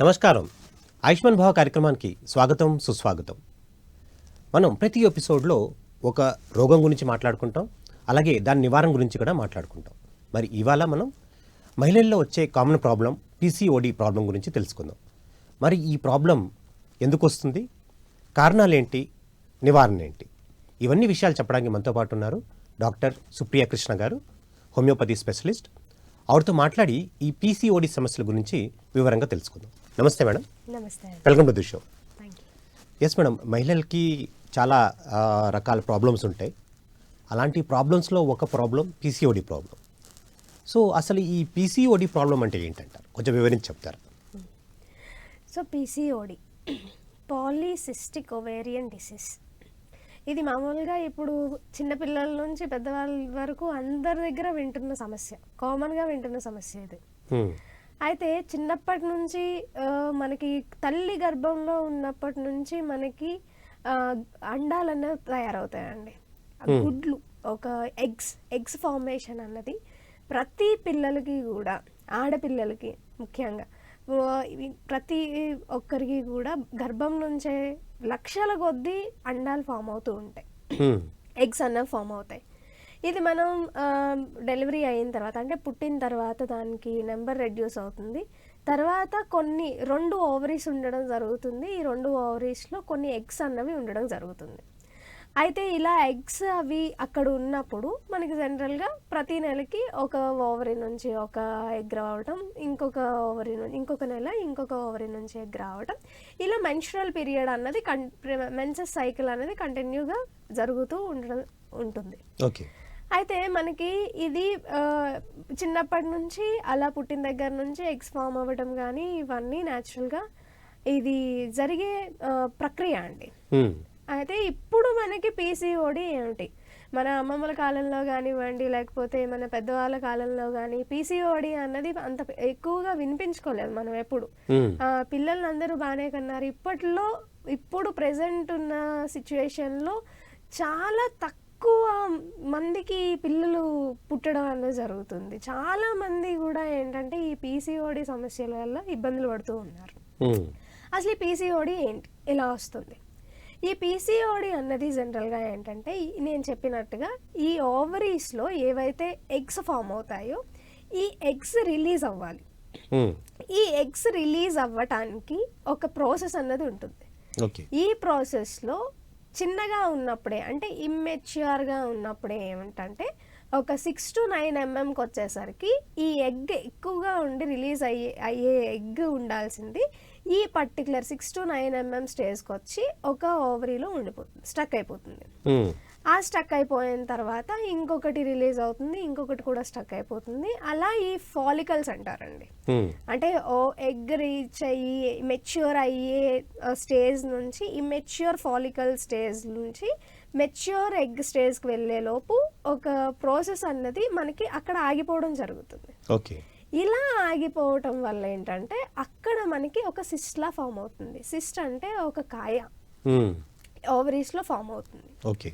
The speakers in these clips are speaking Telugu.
నమస్కారం. ఆయుష్మాన్ భవ కార్యక్రమానికి స్వాగతం, సుస్వాగతం. మనం ప్రతి ఎపిసోడ్లో ఒక రోగం గురించి మాట్లాడుకుంటాం, అలాగే దాని నివారణ గురించి కూడా మాట్లాడుకుంటాం. మరి ఇవాళ మనం మహిళల్లో వచ్చే కామన్ ప్రాబ్లం పీసీఓడి ప్రాబ్లం గురించి తెలుసుకుందాం. మరి ఈ ప్రాబ్లం ఎందుకు వస్తుంది, కారణాలు ఏంటి, నివారణ ఏంటి, ఇవన్నీ విషయాలు చెప్పడానికి మనతో పాటు ఉన్నారు డాక్టర్ సుప్రియ కృష్ణ గారు, హోమియోపతి స్పెషలిస్ట్. ఆవిడతో మాట్లాడి ఈ పీసీఓడి సమస్యల గురించి వివరంగా తెలుసుకుందాం. నమస్తే మేడం. నమస్తే. Welcome to the show. Thank you. Yes madam, మహిళలకి చాలా రకాల ప్రాబ్లమ్స్ ఉంటాయి. అలాంటి ప్రాబ్లమ్స్లో ఒక ప్రాబ్లం పీసీఓడి ప్రాబ్లం. సో అసలు ఈ పీసీఓడి ప్రాబ్లం అంటే ఏంటంటారు, కొంచెం వివరించి చెప్తారా? So PCOD polycystic ovarian disease. ఇది మామూలుగా ఇప్పుడు చిన్నపిల్లల నుంచి పెద్దవాళ్ళ వరకు అందరి దగ్గర వింటున్న సమస్య, కామన్గా వింటున్న సమస్య ఇది. అయితే చిన్నప్పటి నుంచి మనకి తల్లి గర్భంలో ఉన్నప్పటి నుంచి మనకి అండాలు అన్నవి తయారవుతాయండి. గుడ్లు, ఒక ఎగ్స్ ఫార్మేషన్ అన్నది ప్రతి పిల్లలకి కూడా, ఆడపిల్లలకి ముఖ్యంగా ప్రతి ఒక్కరికి కూడా గర్భం నుంచే లక్షల కొద్దీ అండాలు ఫామ్ అవుతూ ఉంటాయి, ఎగ్స్ అన్నవి ఫామ్ అవుతాయి. ఇది మనం డెలివరీ అయిన తర్వాత, అంటే పుట్టిన తర్వాత దానికి నెంబర్ రెడ్యూస్ అవుతుంది. తర్వాత కొన్ని 2 ఓవరీస్ ఉండడం జరుగుతుంది. ఈ 2 ఓవరీస్లో కొన్ని ఎగ్స్ అన్నవి ఉండడం జరుగుతుంది. అయితే ఇలా ఎగ్స్ అవి అక్కడ ఉన్నప్పుడు మనకి జనరల్గా ప్రతి నెలకి ఒక ఓవరీ నుంచి ఒక ఎగ్ రావటం, ఇంకొక ఓవరీ నుంచి ఇంకొక నెల ఇంకొక ఓవరీ నుంచి ఎగ్ రావటం, ఇలా మెన్స్ట్రువల్ పీరియడ్ అన్నది మెన్సెస్ సైకిల్ అనేది కంటిన్యూగా జరుగుతూ ఉంటుంది. ఓకే. అయితే మనకి ఇది చిన్నప్పటి నుంచి అలా పుట్టిన దగ్గర నుంచి ఎగ్స్ ఫామ్ అవ్వడం కానీ ఇవన్నీ న్యాచురల్గా ఇది జరిగే ప్రక్రియ అండి. అయితే ఇప్పుడు మనకి పీసీఓడి ఏమిటి, మన అమ్మమ్మల కాలంలో కానివ్వండి, లేకపోతే మన పెద్దవాళ్ళ కాలంలో కానీ పీసీఓడి అన్నది అంత ఎక్కువగా వినిపించుకోలేదు మనం ఎప్పుడు. పిల్లల్ని అందరూ బాగానే కన్నారు. ఇప్పుడు ప్రెసెంట్ ఉన్న సిచ్యువేషన్లో చాలా తక్కువ మందికి పిల్లలు పుట్టడం అనేది జరుగుతుంది. చాలా మంది కూడా ఏంటంటే ఈ పీసీఓడి సమస్యల వల్ల ఇబ్బందులు పడుతూ ఉన్నారు. అసలు ఈ పీసీఓడి ఏంటి, ఎలా వస్తుంది? ఈ పీసీఓడి అన్నది జనరల్గా ఏంటంటే నేను చెప్పినట్టుగా ఈ ఓవరీస్లో ఏవైతే ఎగ్స్ ఫామ్ అవుతాయో ఈ ఎగ్స్ రిలీజ్ అవ్వాలి. ఈ ఎగ్స్ రిలీజ్ అవ్వటానికి ఒక ప్రాసెస్ అన్నది ఉంటుంది. ఈ ప్రాసెస్లో చిన్నగా ఉన్నప్పుడే, అంటే ఇమ్మెచ్యూర్గా ఉన్నప్పుడే ఏమిటంటే ఒక 6 to 9 mmకి వచ్చేసరికి ఈ ఎగ్ ఎక్కువగా ఉండి రిలీజ్ అయ్యే ఎగ్ ఉండాల్సింది ఈ పర్టికులర్ 6 to 9 mm స్టేజ్కి వచ్చి ఒక ఓవరీలో ఉండిపోతుంది, స్టక్ అయిపోతుంది. ఆ స్టక్ అయిపోయిన తర్వాత ఇంకొకటి రిలీజ్ అవుతుంది, ఇంకొకటి కూడా స్టక్ అయిపోతుంది. అలా ఈ ఫాలికల్స్ అంటారండి. అంటే ఎగ్ రీచ్ అయ్యి మెచ్యూర్ అయ్యే స్టేజ్ నుంచి ఇమ్మెచ్యూర్ ఫాలికల్ స్టేజ్ నుంచి మెచ్యూర్ ఎగ్ స్టేజ్కి వెళ్ళే లోపు ఒక ప్రాసెస్ అన్నది మనకి అక్కడ ఆగిపోవడం జరుగుతుంది. ఓకే. ఇలా ఆగిపోవటం వల్ల ఏంటంటే అక్కడ మనకి ఒక సిస్ట్లా ఫామ్ అవుతుంది. సిస్ట్ అంటే ఒక కాయ ఓవరీస్లో ఫామ్ అవుతుంది. ఓకే.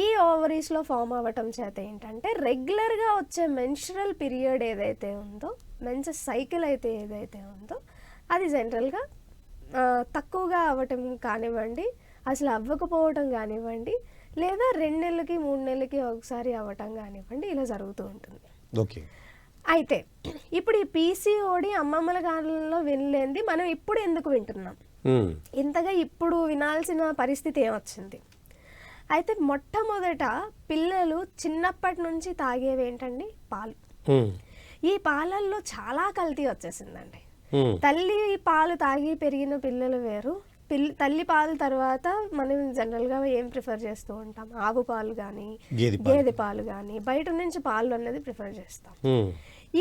ఈ ఓవరీస్లో ఫామ్ అవ్వటం చేత ఏంటంటే రెగ్యులర్గా వచ్చే మెన్స్ట్రువల్ పీరియడ్ ఏదైతే ఉందో, మెన్సెస్ సైకిల్ అయితే ఏదైతే ఉందో అది జనరల్గా తక్కువగా అవ్వటం కానివ్వండి, అసలు అవ్వకపోవటం కానివ్వండి, లేదా 2 నెలలకి 3 నెలలకి ఒకసారి అవ్వటం కానివ్వండి, ఇలా జరుగుతూ ఉంటుంది. ఓకే. అయితే ఇప్పుడు ఈ పీసీఓడి అమ్మమ్మల కాలంలో వినలేంది మనం ఇప్పుడు ఎందుకు వింటున్నాం, ఇంతగా ఇప్పుడు వినాల్సిన పరిస్థితి ఏమొచ్చింది? అయితే మొట్టమొదట పిల్లలు చిన్నప్పటి నుంచి తాగేవి ఏంటండి? పాలు. ఈ పాలల్లో చాలా కల్తీ వచ్చేసిందండి. తల్లి పాలు తాగి పెరిగిన పిల్లలు వేరు, తల్లి పాలు తర్వాత మనం జనరల్గా ఏం ప్రిఫర్ చేస్తూ ఉంటాం? ఆవు పాలు కానీ గేదె పాలు కానీ బయట నుంచి పాలు అనేది ప్రిఫర్ చేస్తాం.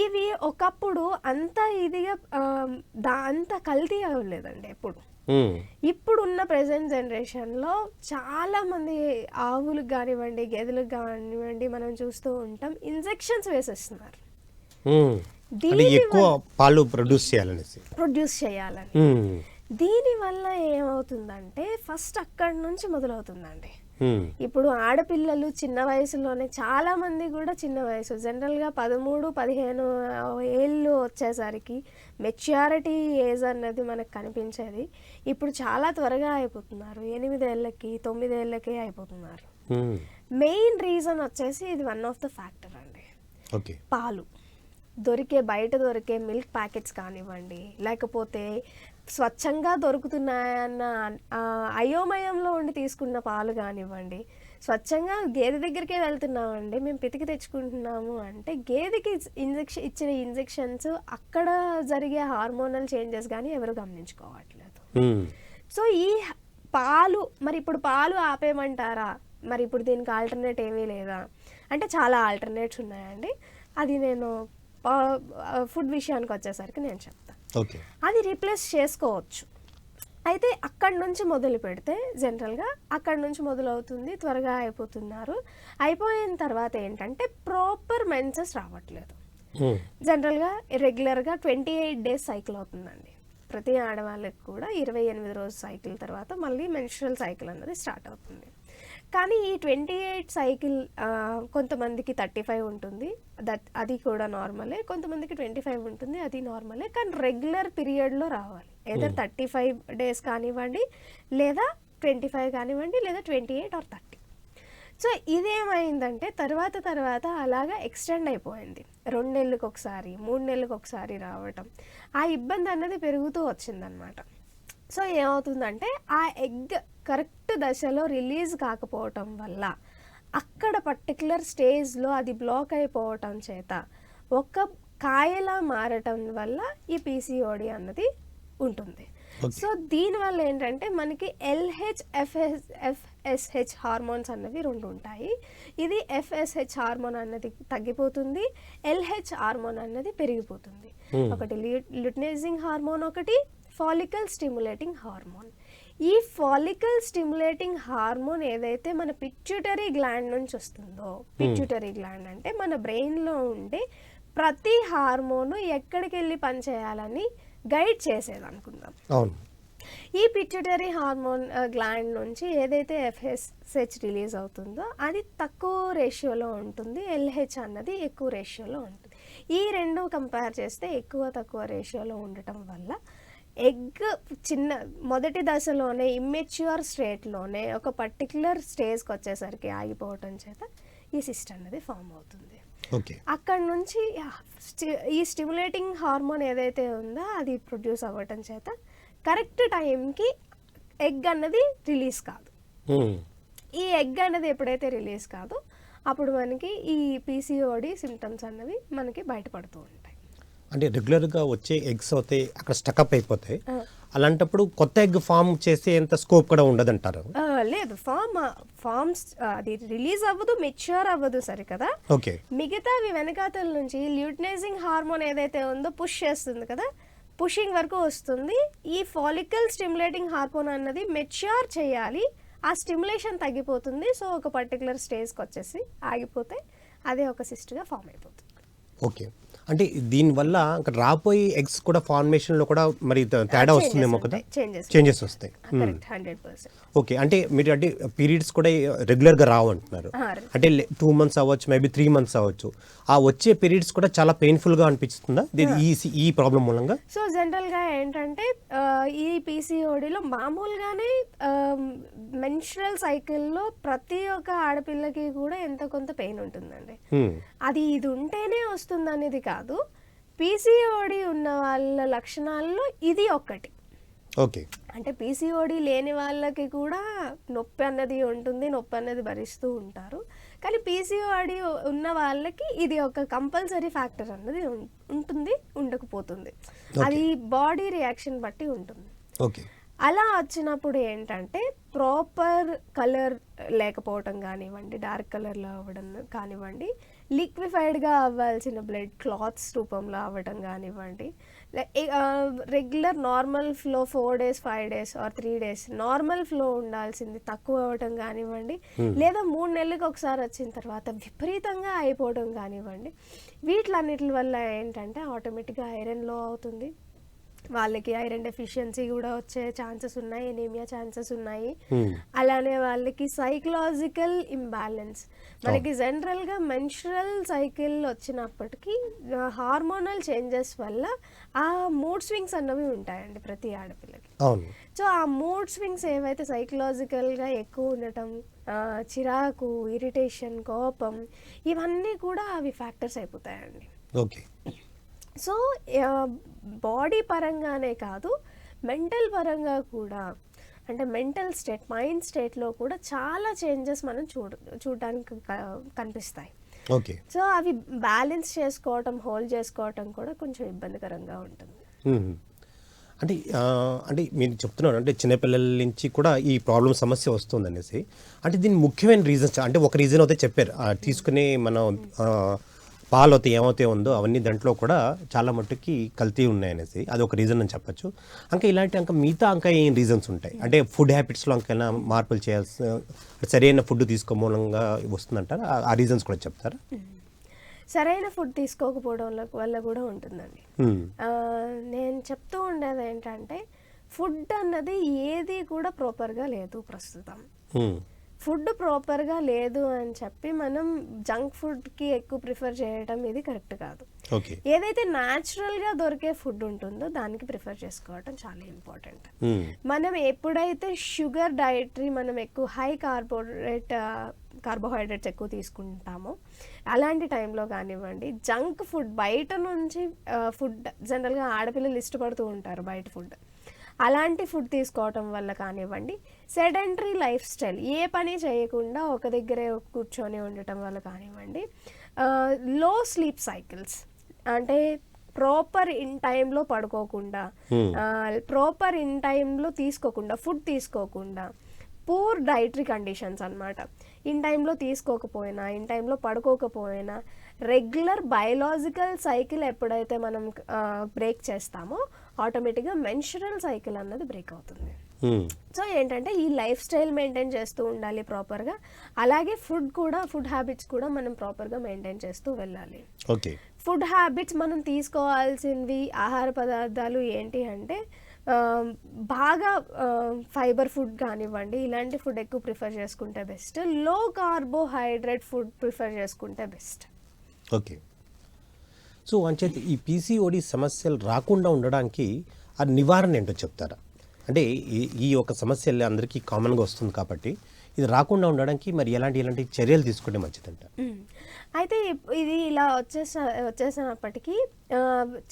ఇవి ఒకప్పుడు అంత ఇదిగా అంత కల్తీ అవ్వలేదండి ఎప్పుడు. ఇప్పుడున్న ప్రెసెంట్ జనరేషన్లో చాలా మంది ఆవులకు కానివ్వండి, గేదెలకు కానివ్వండి మనం చూస్తూ ఉంటాం, ఇంజెక్షన్స్ వేసేస్తున్నారు ప్రొడ్యూస్ చేయాలని. దీనివల్ల ఏమవుతుందంటే ఫస్ట్ అక్కడి నుంచి మొదలవుతుందండి. ఇప్పుడు ఆడపిల్లలు చిన్న వయసులోనే చాలా మంది కూడా చిన్న వయసు జనరల్గా 13-15 ఏళ్ళు వచ్చేసరికి మెచ్యూరిటీ ఏజ్ అన్నది మనకు కనిపించేది ఇప్పుడు చాలా త్వరగా అయిపోతున్నారు. 8 ఏళ్ళకి 9 ఏళ్ళకే అయిపోతున్నారు. మెయిన్ రీజన్ వచ్చేసి ఇది వన్ ఆఫ్ ద ఫ్యాక్టర్ అండి. పాలు బయట దొరికే మిల్క్ ప్యాకెట్స్ కానివ్వండి, లేకపోతే స్వచ్ఛంగా దొరుకుతున్నాయన్న అయోమయంలో ఉండి తీసుకున్న పాలు కానివ్వండి, స్వచ్ఛంగా గేదె దగ్గరికే వెళ్తున్నామండి మేము పితికి తెచ్చుకుంటున్నాము అంటే గేదెకి ఇచ్చిన ఇంజెక్షన్స్ అక్కడ జరిగే హార్మోనల్ చేంజెస్ కానీ ఎవరు గమనించుకోవట్లేదు. సో ఈ పాలు మరి ఇప్పుడు పాలు ఆపేయమంటారా? మరి ఇప్పుడు దీనికి ఆల్టర్నేట్ ఏమీ లేదా అంటే చాలా ఆల్టర్నేట్స్ ఉన్నాయండి. అది నేను ఫుడ్ విషయానికి వచ్చేసరికి నేను చెప్తాను. అది రీప్లేస్ చేసుకోవచ్చు. అయితే అక్కడి నుంచి మొదలు పెడితే జనరల్గా అక్కడి నుంచి మొదలవుతుంది, త్వరగా అయిపోతున్నారు. అయిపోయిన తర్వాత ఏంటంటే ప్రాపర్ మెన్సెస్ రావట్లేదు. జనరల్గా రెగ్యులర్గా 28 days సైకిల్ అవుతుందండి. ప్రతి ఆడవాళ్ళకి కూడా 28 రోజు సైకిల్ తర్వాత మళ్ళీ మెన్స్ట్రువల్ సైకిల్ అన్నది స్టార్ట్ అవుతుంది. కానీ ఈ 28 సైకిల్ కొంతమందికి 35 ఉంటుంది, అది కూడా నార్మలే. కొంతమందికి 25 ఉంటుంది, అది నార్మలే. కానీ రెగ్యులర్ పీరియడ్లో రావాలి. ఏదో 35 days కానివ్వండి, లేదా 25 కానివ్వండి, లేదా 28 or 30. సో ఇదేమైందంటే తర్వాత అలాగా ఎక్స్టెండ్ అయిపోయింది. 2 నెలలకు ఒకసారి 3 నెలలకు ఒకసారి రావటం, ఆ ఇబ్బంది అన్నది పెరుగుతూ వచ్చిందనమాట. సో ఏమవుతుందంటే ఆ ఎగ్ కరెక్ట్ దశలో రిలీజ్ కాకపోవటం వల్ల అక్కడ పర్టికులర్ స్టేజ్లో అది బ్లాక్ అయిపోవటం చేత ఒక కాయలా మారటం వల్ల ఈ పీసీఓడి అన్నది ఉంటుంది. సో దీనివల్ల ఏంటంటే మనకి LH, FSH హార్మోన్స్ అన్నవి 2 ఉంటాయి. ఇది FSH హార్మోన్ అన్నది తగ్గిపోతుంది, LH హార్మోన్ అన్నది పెరిగిపోతుంది. ఒకటి ల్యూటినైజింగ్ హార్మోన్, ఒకటి ఫాలికల్ స్టిమ్యులేటింగ్ హార్మోన్. ఈ ఫాలికల్ స్టిమ్యులేటింగ్ హార్మోన్ ఏదైతే మన పిట్యూటరీ గ్లాండ్ నుంచి వస్తుందో, పిట్యూటరీ గ్లాండ్ అంటే మన బ్రెయిన్లో ఉండే ప్రతి హార్మోను ఎక్కడికి వెళ్ళి పనిచేయాలని గైడ్ చేసేది అనుకుందాం. ఈ పిట్యూటరీ హార్మోన్ గ్లాండ్ నుంచి ఏదైతే FSH రిలీజ్ అవుతుందో అది తక్కువ రేషియోలో ఉంటుంది, LH అన్నది ఎక్కువ రేషియోలో ఉంటుంది. ఈ రెండు కంపేర్ చేస్తే ఎక్కువ తక్కువ రేషియోలో ఉండటం వల్ల ఎగ్ మొదటి దశలోనే ఇమ్మెచ్యూర్ స్టేట్లోనే ఒక పర్టికులర్ స్టేజ్కి వచ్చేసరికి ఆగిపోవటం చేత ఈ సిస్ట్ అన్నది ఫామ్ అవుతుంది. అక్కడ నుంచి ఈ స్టిమ్యులేటింగ్ హార్మోన్ ఏదైతే ఉందో అది ప్రొడ్యూస్ అవ్వటం చేత కరెక్ట్ టైంకి ఎగ్ అన్నది రిలీజ్ కాదు. ఈ ఎగ్ అన్నది ఎప్పుడైతే రిలీజ్ కాదో అప్పుడు మనకి ఈ పీసీఓడి సిమ్టమ్స్ అన్నవి మనకి బయటపడుతూ ఉంటాయి. అంటే రెగ్యులర్గా వచ్చే ఎగ్స్ అవుతాయి అక్కడ స్టకప్ అయిపోతాయి, అలాంటప్పుడు కొత్త ఎగ్ ఫామ్ చేసే ఎంత స్కోప్ కూడా ఉండదంటారు? లేదు, ఫార్మ్స్ అది రిలీజ్ అవ్వదు, మెచ్యూర్ అవ్వదు సరే కదా. మిగతావి వెనకాతల నుంచి ల్యూటినైజింగ్ హార్మోన్ ఏదైతే ఉందో పుష్ చేస్తుంది కదా, పుషింగ్ వరకు వస్తుంది. ఈ ఫాలికల్ స్టిమ్యులేటింగ్ హార్మోన్ అన్నది మెచ్యూర్ చేయాలి, ఆ స్టిమ్యులేషన్ తగ్గిపోతుంది. సో ఒక పర్టికులర్ స్టేజ్కి వచ్చేసి ఆగిపోతే అదే ఒక సిస్ట్గా ఫామ్ అయిపోతుంది. అంటే దీనివల్ల రాబోయే ఎగ్స్ కూడా ఫార్మేషన్లో కూడా మరి తేడా వస్తుందేమో కదా, చేంజెస్ వస్తాయి. అంటే మీరు అంటే పీరియడ్స్ కూడా రెగ్యులర్గా రావు అంటున్నారు. అంటే 2 months అవ్వచ్చు, మేబీ 3 months అవ్వచ్చు. ఆ వచ్చే పీరియడ్స్ కూడా చాలా పెయిన్ఫుల్గా అనిపిస్తుందా ఈ ప్రాబ్లం మూలంగా? సో జనరల్గా ఏంటంటే ఈ పీసీఓడిలో మామూలుగానే మెన్స్ట్రువల్ సైకిల్లో ప్రతి ఒక్క ఆడపిల్లకి కూడా ఎంత కొంత పెయిన్ ఉంటుందండి. అది ఇది ఉంటేనే వస్తుంది అనేది కాదు, పీసీఓడి ఉన్న వాళ్ళ లక్షణాల్లో ఇది ఒకటి. అంటే పీసీఓడి లేని వాళ్ళకి కూడా నొప్పి అన్నది ఉంటుంది, నొప్పి అన్నది భరిస్తూ ఉంటారు. కానీ పీసీఓడి ఉన్న వాళ్ళకి ఇది ఒక కంపల్సరీ ఫ్యాక్టర్ అన్నది ఉంటుంది, ఉండకపోతుంది. అది బాడీ రియాక్షన్ బట్టి ఉంటుంది. అలా వచ్చినప్పుడు ఏంటంటే ప్రాపర్ కలర్ లేకపోవటం కానివ్వండి, డార్క్ కలర్లో అవ్వడం కానివ్వండి, లిక్విఫైడ్గా అవ్వాల్సిన బ్లడ్ క్లాత్స్ రూపంలో అవ్వడం కానివ్వండి, regular normal flow 4 days 5 days or 3 days normal flow ఉండాల్సింది తక్కువ అవ్వటం కానివ్వండి, లేదా 3 నెలలకు ఒకసారి వచ్చిన తర్వాత విపరీతంగా అయిపోవడం కానివ్వండి, వీటిలన్నిటి వల్ల ఏంటంటే ఆటోమేటిక్గా ఐరన్ లో అవుతుంది, వాళ్ళకి ఐరన్ డెఫిషియన్సీ కూడా వచ్చే ఛాన్సెస్ ఉన్నాయి, ఎనీమియా ఛాన్సెస్ ఉన్నాయి. Hmm. అలానే వాళ్ళకి సైకలాజికల్ ఇంబ్యాలెన్స్, మనకి జనరల్గా మెన్స్ట్రల్ సైకిల్ వచ్చినప్పటికీ హార్మోనల్ చేంజెస్ వల్ల ఆ మూడ్ స్వింగ్స్ అన్నవి ఉంటాయండి ప్రతి ఆడపిల్లకి. అవును. సో ఆ మూడ్ స్వింగ్స్ ఏవైతే సైకలాజికల్గా ఎక్కువ ఉండటం, చిరాకు, ఇరిటేషన్, కోపం, ఇవన్నీ కూడా అవి ఫ్యాక్టర్స్ అయిపోతాయండి. ఓకే. సో బాడీ పరంగానే కాదు, మెంటల్ పరంగా కూడా, అంటే మెంటల్ స్టేట్, మైండ్ స్టేట్లో కూడా చాలా చేంజెస్ మనం చూడడానికి కనిపిస్తాయి. ఓకే. సో అవి బ్యాలెన్స్ చేసుకోవటం, హోల్డ్ చేసుకోవటం కూడా కొంచెం ఇబ్బందికరంగా ఉంటుంది. అంటే అంటే మీరు చెప్తున్నారు అంటే చిన్నపిల్లల నుంచి కూడా ఈ ప్రాబ్లం సమస్య వస్తుంది అనేసి. అంటే దీని ముఖ్యమైన రీజన్స్ అంటే ఒక రీజన్ అయితే చెప్పారు, తీసుకునే మనం పాలు అయితే ఏమైతే ఉందో అవన్నీ దాంట్లో కూడా చాలా మట్టుకి కల్తీ ఉన్నాయనేసి అది ఒక రీజన్ అని చెప్పచ్చు. ఇంకా ఇలాంటి మిగతా ఏం రీజన్స్ ఉంటాయి అంటే ఫుడ్ హ్యాబిట్స్లో ఇంకైనా మార్పులు చేయాల్సిన, సరైన ఫుడ్ తీసుకో మూలంగా వస్తుందంటారా? ఆ రీజన్స్ కూడా చెప్తారా? సరైన ఫుడ్ తీసుకోకపోవడం వల్ల కూడా ఉంటుందండి. నేను చెప్తూ ఉండేది ఏంటంటే ఫుడ్ అన్నది ఏది కూడా ప్రాపర్గా లేదు ప్రస్తుతం. ఫుడ్ ప్రాపర్గా లేదు అని చెప్పి మనం జంక్ ఫుడ్కి ఎక్కువ ప్రిఫర్ చేయడం ఇది కరెక్ట్ కాదు. ఏదైతే న్యాచురల్గా దొరికే ఫుడ్ ఉంటుందో దానికి ప్రిఫర్ చేసుకోవడం చాలా ఇంపార్టెంట్. మనం ఎప్పుడైతే షుగర్ డైటరీ, మనం ఎక్కువ హై కార్బోహైడ్రేట్స్ ఎక్కువ తీసుకుంటామో అలాంటి టైంలో కానివ్వండి, జంక్ ఫుడ్ బయట నుంచి ఫుడ్ జనరల్గా ఆడపిల్లలు ఇష్టపడుతూ ఉంటారు బయట ఫుడ్, అలాంటి ఫుడ్ తీసుకోవటం వల్ల కానివ్వండి, సెడెంటరీ లైఫ్ స్టైల్, ఏ పని చేయకుండా ఒక దగ్గరే కూర్చొని ఉండటం వల్ల కానివ్వండి, లో స్లీప్ సైకిల్స్, అంటే ప్రాపర్ ఇన్ టైంలో పడుకోకుండా, ప్రాపర్ ఇన్ టైంలో తీసుకోకుండా, ఫుడ్ తీసుకోకుండా, పూర్ డైటరీ కండిషన్స్ అన్నమాట. ఇన్ టైంలో తీసుకోకపోయినా, ఇన్ టైంలో పడుకోకపోయినా, రెగ్యులర్ బయలాజికల్ సైకిల్ ఎప్పుడైతే మనం బ్రేక్ చేస్తామో ఆటోమేటిక్గా మెన్స్ట్రువల్ సైకిల్ అన్నది బ్రేక్ అవుతుంది. సో ఏంటంటే ఈ లైఫ్ స్టైల్ మెయింటైన్ చేస్తూ ఉండాలి ప్రాపర్గా. అలాగే ఫుడ్ హ్యాబిట్స్ కూడా మనం ప్రాపర్గా మెయింటైన్ చేస్తూ వెళ్ళాలి. ఫుడ్ హ్యాబిట్స్ మనం తీసుకోవాల్సినవి ఆహార పదార్థాలు ఏంటి అంటే బాగా ఫైబర్ ఫుడ్ కానివ్వండి, ఇలాంటి ఫుడ్ ఎక్కువ ప్రిఫర్ చేసుకుంటే బెస్ట్. లో కార్బోహైడ్రేట్ ఫుడ్ ప్రిఫర్ చేసుకుంటే బెస్ట్. ఓకే. సో అంచేత ఈ పీసీఓడి సమస్యలు రాకుండా ఉండడానికి ఆ నివారణ ఏంటో చెప్తారా? అంటే ఈ ఒక సమస్య అందరికీ కామన్గా వస్తుంది కాబట్టి ఇది రాకుండా ఉండడానికి మరి ఎలాంటి చర్యలు తీసుకుంటే మంచిదంట? అయితే ఇది ఇలా వచ్చేసినప్పటికీ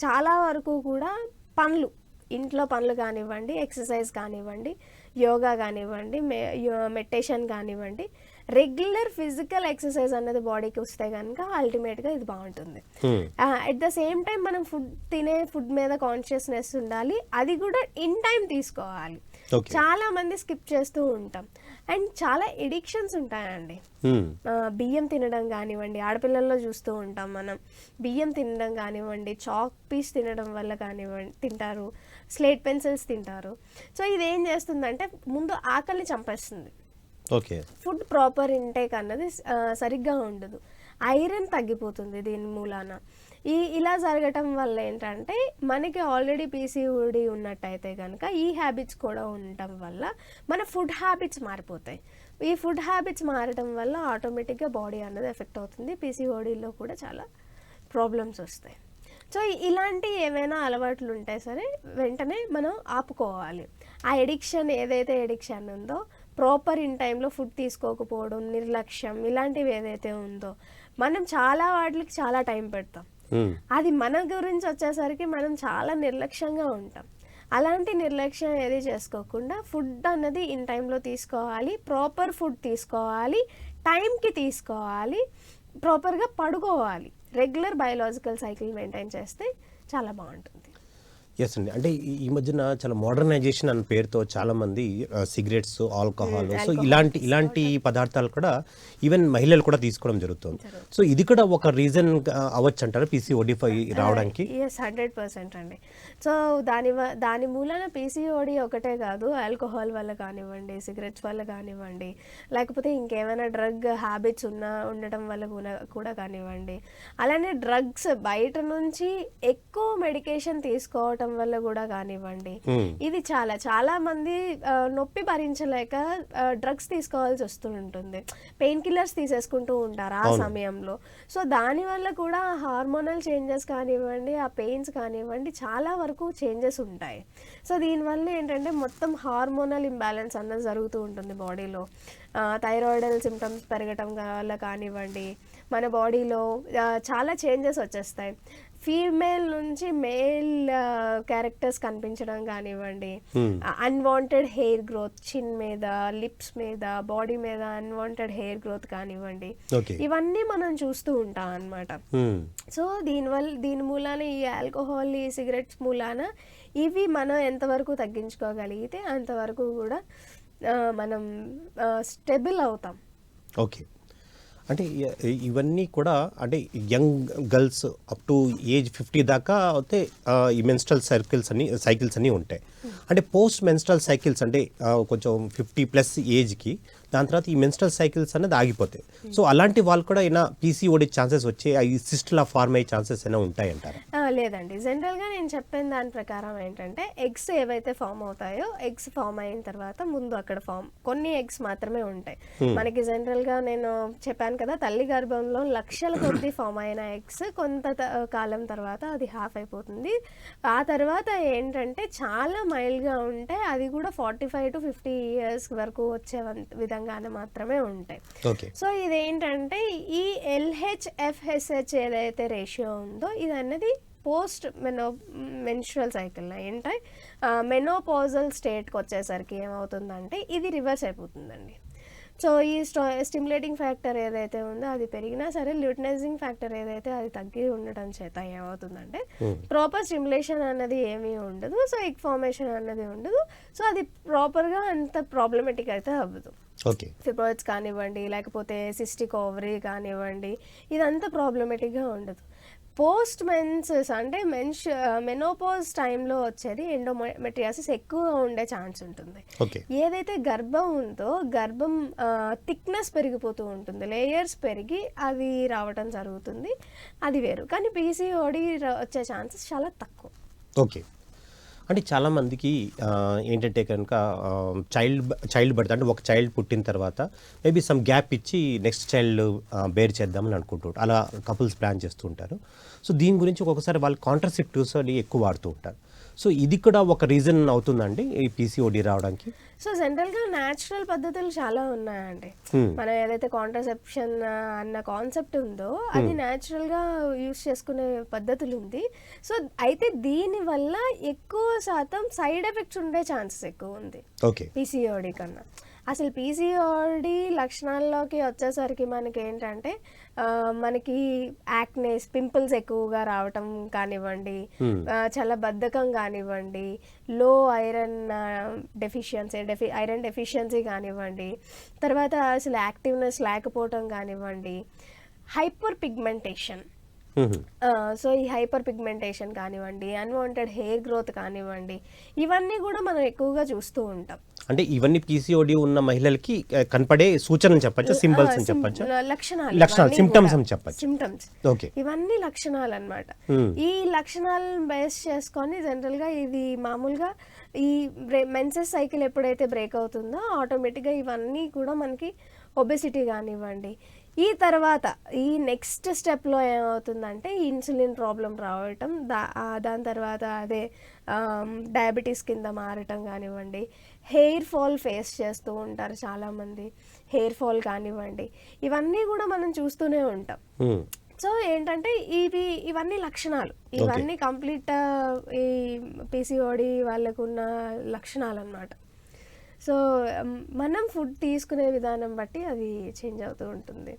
చాలా వరకు కూడా ఇంట్లో పనులు కానివ్వండి, ఎక్సర్సైజ్ కానివ్వండి, యోగా కానివ్వండి, మెడిటేషన్ కానివ్వండి, రెగ్యులర్ ఫిజికల్ ఎక్సర్సైజ్ అన్నది బాడీకి వస్తే కనుక అల్టిమేట్గా ఇది బాగుంటుంది. అట్ ద సేమ్ టైం మనం తినే ఫుడ్ మీద కాన్షియస్నెస్ ఉండాలి, అది కూడా ఇన్ టైం తీసుకోవాలి. చాలా మంది స్కిప్ చేస్తూ ఉంటాం. అండ్ చాలా ఎడిక్షన్స్ ఉంటాయండి. బియ్యం తినడం కానివ్వండి, ఆడపిల్లల్లో చూస్తూ ఉంటాం మనం, బియ్యం తినడం కానివ్వండి, చాక్ పీస్ తినడం వల్ల కానివ్వండి తింటారు, స్లేట్ పెన్సిల్స్ తింటారు. సో ఇదేం చేస్తుందంటే ముందు ఆకలిని చంపేస్తుంది. ఫుడ్ ప్రాపర్ ఇంటేక్ అన్నది సరిగ్గా ఉండదు, ఐరన్ తగ్గిపోతుంది దీని మూలాన. ఇలా జరగటం వల్ల ఏంటంటే మనకి ఆల్రెడీ పీసీఓడి ఉన్నట్టయితే కనుక ఈ హ్యాబిట్స్ కూడా ఉండటం వల్ల మన ఫుడ్ హ్యాబిట్స్ మారిపోతాయి. ఈ ఫుడ్ హ్యాబిట్స్ మారటం వల్ల ఆటోమేటిక్గా బాడీ అన్నది ఎఫెక్ట్ అవుతుంది, పీసీఓడిలో కూడా చాలా ప్రాబ్లమ్స్ వస్తాయి. సో ఇలాంటి ఏమైనా అలవాట్లు ఉంటే సరే వెంటనే మనం ఆపుకోవాలి. ఆ ఎడిక్షన్ ఏదైతే ఎడిక్షన్ ఉందో, ప్రాపర్ ఇన్ టైంలో ఫుడ్ తీసుకోకపోవడం, నిర్లక్ష్యం, ఇలాంటివి ఏదైతే ఉందో మనం చాలా వాటికి చాలా టైం పెడతాం. అది మన గురించి వచ్చేసరికి మనం చాలా నిర్లక్ష్యంగా ఉంటాం. అలాంటి నిర్లక్ష్యం ఏది చేసుకోకుండా ఫుడ్ అన్నది ఇన్ టైంలో తీసుకోవాలి, ప్రాపర్ ఫుడ్ తీసుకోవాలి, టైంకి తీసుకోవాలి, ప్రాపర్గా పడుకోవాలి. రెగ్యులర్ బయోలాజికల్ సైకిల్ మెయింటైన్ చేస్తే చాలా బాగుంటుంది. ఎస్ అండి. అంటే ఈ మధ్యన చాలా మోడర్నైజేషన్ అనే పేరుతో చాలామంది సిగరెట్స్, ఆల్కహాల్, సో ఇలాంటి పదార్థాలు కూడా ఈవెన్ మహిళలు కూడా తీసుకోవడం జరుగుతుంది. సో ఇది కూడా ఒక రీజన్ అవ్వచ్చు అంటారా పీసీఓడి రావడానికి? ఎస్, 100% అండి. సో దాని మూలన పీసీఓడి ఒకటే కాదు, ఆల్కహాల్ వల్ల కానివ్వండి, సిగరెట్స్ వల్ల కానివ్వండి, లేకపోతే ఇంకేమైనా డ్రగ్ హ్యాబిట్స్ ఉండటం వల్ల కూడా కానివ్వండి, అలానే డ్రగ్స్ బయట నుంచి ఎక్కువ మెడికేషన్ తీసుకోవటం రావటం వల్ల కూడా కానివ్వండి, ఇది చాలా చాలా మంది నొప్పి భరించలేక డ్రగ్స్ తీసుకోవాల్సి వస్తూ ఉంటుంది, పెయిన్ కిల్లర్స్ తీసేసుకుంటూ ఉంటారు ఆ సమయంలో. సో దానివల్ల కూడా హార్మోనల్ చేంజెస్ కానివ్వండి, ఆ పెయిన్స్ కానివ్వండి, చాలా వరకు చేంజెస్ ఉంటాయి. సో దీనివల్ల ఏంటంటే మొత్తం హార్మోనల్ ఇంబ్యాలెన్స్ అన్నది జరుగుతూ ఉంటుంది బాడీలో. థైరాయిడల్ సిమ్టమ్స్ పెరగటం వల్ల కానివ్వండి, మన బాడీలో చాలా చేంజెస్ వచ్చేస్తాయి. ఫీమేల్ నుంచి మేల్ క్యారెక్టర్స్ కనిపించడం కానివ్వండి, అన్వాంటెడ్ హెయిర్ గ్రోత్, చిన్ మీద, లిప్స్ మీద, బాడీ మీద అన్వాంటెడ్ హెయిర్ గ్రోత్ కానివ్వండి, ఇవన్నీ మనం చూస్తూ ఉంటాం అన్నమాట. సో దీని మూలాన ఈ ఆల్కహాల్, ఈ సిగరెట్స్ మూలాన ఇవి మనం ఎంతవరకు తగ్గించుకోగలిగితే అంతవరకు కూడా మనం స్టెబుల్ అవుతాం. ఓకే, అంటే ఇవన్నీ కూడా అంటే young girls up to age 50 దాకా అయితే ఈ మెన్స్ట్రల్ సైకిల్స్ అన్నీ ఉంటాయి. అంటే పోస్ట్ మెన్స్ట్రల్ సైకిల్స్ అంటే కొంచెం 50+ ఏజ్కి దాని తర్వాత ఈ మెన్స్ట్రల్ సైకిల్స్ అనేది ఆగిపోతాయి. సో అలాంటి వాళ్ళు కూడా అయినా పీసీఓడి ఛాన్సెస్ వచ్చే ఈ సిస్టులా ఫార్మ్ అయ్యే ఛాన్సెస్ అయినా ఉంటాయంటారు? లేదండి, జనరల్గా నేను చెప్పిన దాని ప్రకారం ఏంటంటే ఎగ్స్ ఏవైతే ఫామ్ అవుతాయో, ఎగ్స్ ఫామ్ అయిన తర్వాత ముందు అక్కడ కొన్ని ఎగ్స్ మాత్రమే ఉంటాయి మనకి. జనరల్గా నేను చెప్పాను కదా, తల్లి గర్భంలో లక్షల కొద్ది ఫామ్ అయిన ఎగ్స్ కొంత కాలం తర్వాత అది హాఫ్ అయిపోతుంది. ఆ తర్వాత ఏంటంటే చాలా మైల్డ్గా ఉంటే అది కూడా 45 to 50 years వరకు వచ్చే విధంగానే మాత్రమే ఉంటాయి. సో ఇదేంటంటే ఈ LH-FSH ఏదైతే రేషియో ఉందో ఇది అనేది పోస్ట్ మెన్స్ట్రల్ సైకిల్లో ఏంటంటే మెనోపాజల్ స్టేట్కి వచ్చేసరికి ఏమవుతుందంటే ఇది రివర్స్ అయిపోతుందండి. సో ఈ స్టిమ్యులేటింగ్ ఫ్యాక్టర్ ఏదైతే ఉందో అది పెరిగినా సరే, ల్యూటనైజింగ్ ఫ్యాక్టర్ ఏదైతే అది తగ్గి ఉండటం చేత ఏమవుతుందంటే ప్రాపర్ స్టిమ్యులేషన్ అన్నది ఏమీ ఉండదు. సో ఎగ్ ఫార్మేషన్ అన్నది ఉండదు. సో అది ప్రాపర్గా అంత ప్రాబ్లమెటిక్ అయితే అవ్వదు. ఫిబ్రాయిడ్స్ కానివ్వండి, లేకపోతే సిస్టిక్ ఓవరీ కానివ్వండి, ఇదంతా ప్రాబ్లమెటిక్గా ఉండదు. పోస్ట్ మెన్సెస్ అంటే మెనోపాజ్ టైంలో వచ్చేది ఎండోమెట్రియాసిస్ ఎక్కువగా ఉండే ఛాన్స్ ఉంటుంది. ఏదైతే గర్భం ఉందో గర్భం థిక్నెస్ పెరిగిపోతూ ఉంటుంది, లేయర్స్ పెరిగి అది రావటం జరుగుతుంది, అది వేరు. కానీ పీసీఓడి వచ్చే ఛాన్సెస్ చాలా తక్కువ. ఓకే, అంటే చాలామందికి ఏంటంటే కనుక చైల్డ్ బర్త్ అంటే ఒక చైల్డ్ పుట్టిన తర్వాత మేబీ సమ్ గ్యాప్ ఇచ్చి నెక్స్ట్ చైల్డ్ బేర్ చేద్దామని అనుకుంటుంటారు, అలా కపుల్స్ ప్లాన్ చేస్తూ ఉంటారు. సో దీని గురించి ఒక్కొక్కసారి వాళ్ళు కాంట్రాసెప్టివ్స్ అని ఎక్కువ వాడుతూ ఉంటారు. సో ఇది కూడా ఒక రీజన్ అవుతుందండి ఈ పీసీఓడి రావడానికి? సో జనరల్గా న్యాచురల్ పద్ధతులు చాలా ఉన్నాయండి. మనం ఏదైతే కాంట్రాసెప్షన్ అన్న కాన్సెప్ట్ ఉందో అది న్యాచురల్గా యూస్ చేసుకునే పద్ధతులు ఉంది. సో అయితే దీనివల్ల ఎక్కువ శాతం సైడ్ ఎఫెక్ట్స్ ఉండే ఛాన్సెస్ ఎక్కువ ఉంది పీసీఓడి కన్నా. అసలు పీసీఓడి లక్షణాల్లోకి వచ్చేసరికి మనకి ఏంటంటే మనకి యాక్నేస్, పింపుల్స్ ఎక్కువగా రావటం కానివ్వండి, చాలా బద్ధకం కానివ్వండి, లో ఐరన్ డెఫిషియన్సీ కానివ్వండి, తర్వాత అసలు యాక్టివ్నెస్ లేకపోవటం కానివ్వండి, హైపర్ పిగ్మెంటేషన్. సో ఈ హైపర్ పిగ్మెంటేషన్ కానివ్వండి, అన్వాంటెడ్ హెయిర్ గ్రోత్ కానివ్వండి, ఇవన్నీ కూడా మనం ఎక్కువగా చూస్తూ ఉంటాం. అంటే ఇవన్నీ పీసీఓడి ఉన్న మహిళలకి కనపడే సూచనలు చెప్పచ్చు, సింబల్స్ అని చెప్పచ్చు, లక్షణాలు, సిమ్టమ్స్ అని చెప్పచ్చు. సిమ్టమ్స్, ఇవన్నీ లక్షణాలు అన్నమాట. ఈ లక్షణాలను బేస్ చేసుకొని జనరల్ గా ఇది మామూలుగా ఈ మెన్సెస్ సైకిల్ ఎప్పుడైతే బ్రేక్ అవుతుందో ఆటోమేటిక్గా ఇవన్నీ కూడా మనకి ఒబెసిటీ కానివ్వండి, ఈ తర్వాత ఈ నెక్స్ట్ స్టెప్లో ఏమవుతుందంటే ఇన్సులిన్ ప్రాబ్లం రావటం, దాని తర్వాత అదే డయాబెటీస్ కింద మారటం కానివ్వండి, హెయిర్ ఫాల్ ఫేస్ చేస్తూ ఉంటారు చాలామంది, హెయిర్ ఫాల్ కానివ్వండి, ఇవన్నీ కూడా మనం చూస్తూనే ఉంటాం. సో ఏంటంటే ఇవన్నీ లక్షణాలు, ఇవన్నీ కంప్లీట్ ఈ పీసీఓడి వాళ్ళకున్న లక్షణాలు అన్నమాట. సో మనం ఫుడ్ తీసుకునే విధానం బట్టి అది చేంజ్ అవుతూ ఉంటుంది.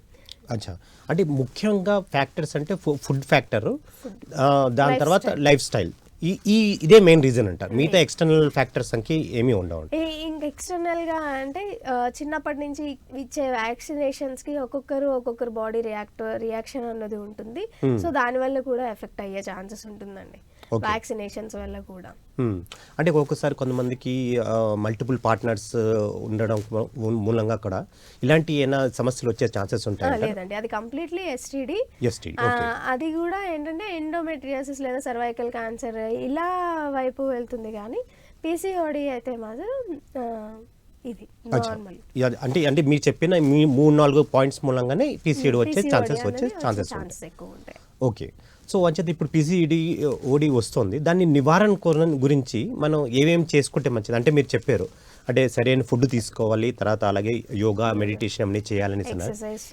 అచ్చా, అంటే ముఖ్యంగా ఫ్యాక్టర్స్ అంటే ఫుడ్ ఫ్యాక్టర్, దాని తర్వాత లైఫ్ స్టైల్, ఇదే మెయిన్ రీజన్ అంటారు. మిగతా ఎక్స్టర్నల్ ఫ్యాక్టర్స్ అంకి ఏమీ ఉండవు. ఇంకా ఎక్స్టర్నల్గా అంటే చిన్నప్పటి నుంచి ఇచ్చే వ్యాక్సినేషన్స్కి ఒక్కొక్కరు బాడీ రియాక్షన్ అన్నది ఉంటుంది. సో దానివల్ల కూడా ఎఫెక్ట్ అయ్యే ఛాన్సెస్ ఉంటుందండి. వ్యాక్సినేషన్స్ వల్ల కూడా. అంటే ఒక్కొక్కసారి కొంతమందికి మల్టిపుల్ పార్ట్నర్స్ ఉండడం మూలంగా కూడా ఇలాంటి ఏమైనా సమస్యలు వచ్చే ఛాన్సెస్ ఉంటాయి? లేదండి, అది కంప్లీట్లీ ఎస్టీడీ. ఓకే. అది కూడా ఏంటంటే ఎండోమెట్రియోసిస్ లేదా సర్వైకల్ క్యాన్సర్ ఇలా వైపు వెళ్తుంది, కానీ పీసీఓడి అయితే మాత్రం ఇది నార్మల్. అంటే మీరు చెప్పిన మీ 3-4 పాయింట్స్ మూలంగానే పీసీఓడి వచ్చే ఛాన్సెస్ ఎక్కువ ఉంటాయి. ఓకే. సో అంచేది ఇప్పుడు పీసీఓడి వస్తుంది, దాన్ని నివారణ గురించి మనం ఏమేమి చేసుకుంటే మంచిది? అంటే మీరు చెప్పారు అంటే సరైన ఫుడ్ తీసుకోవాలి, తర్వాత అలాగే యోగా మెడిటేషన్ అన్నీ చేయాలని,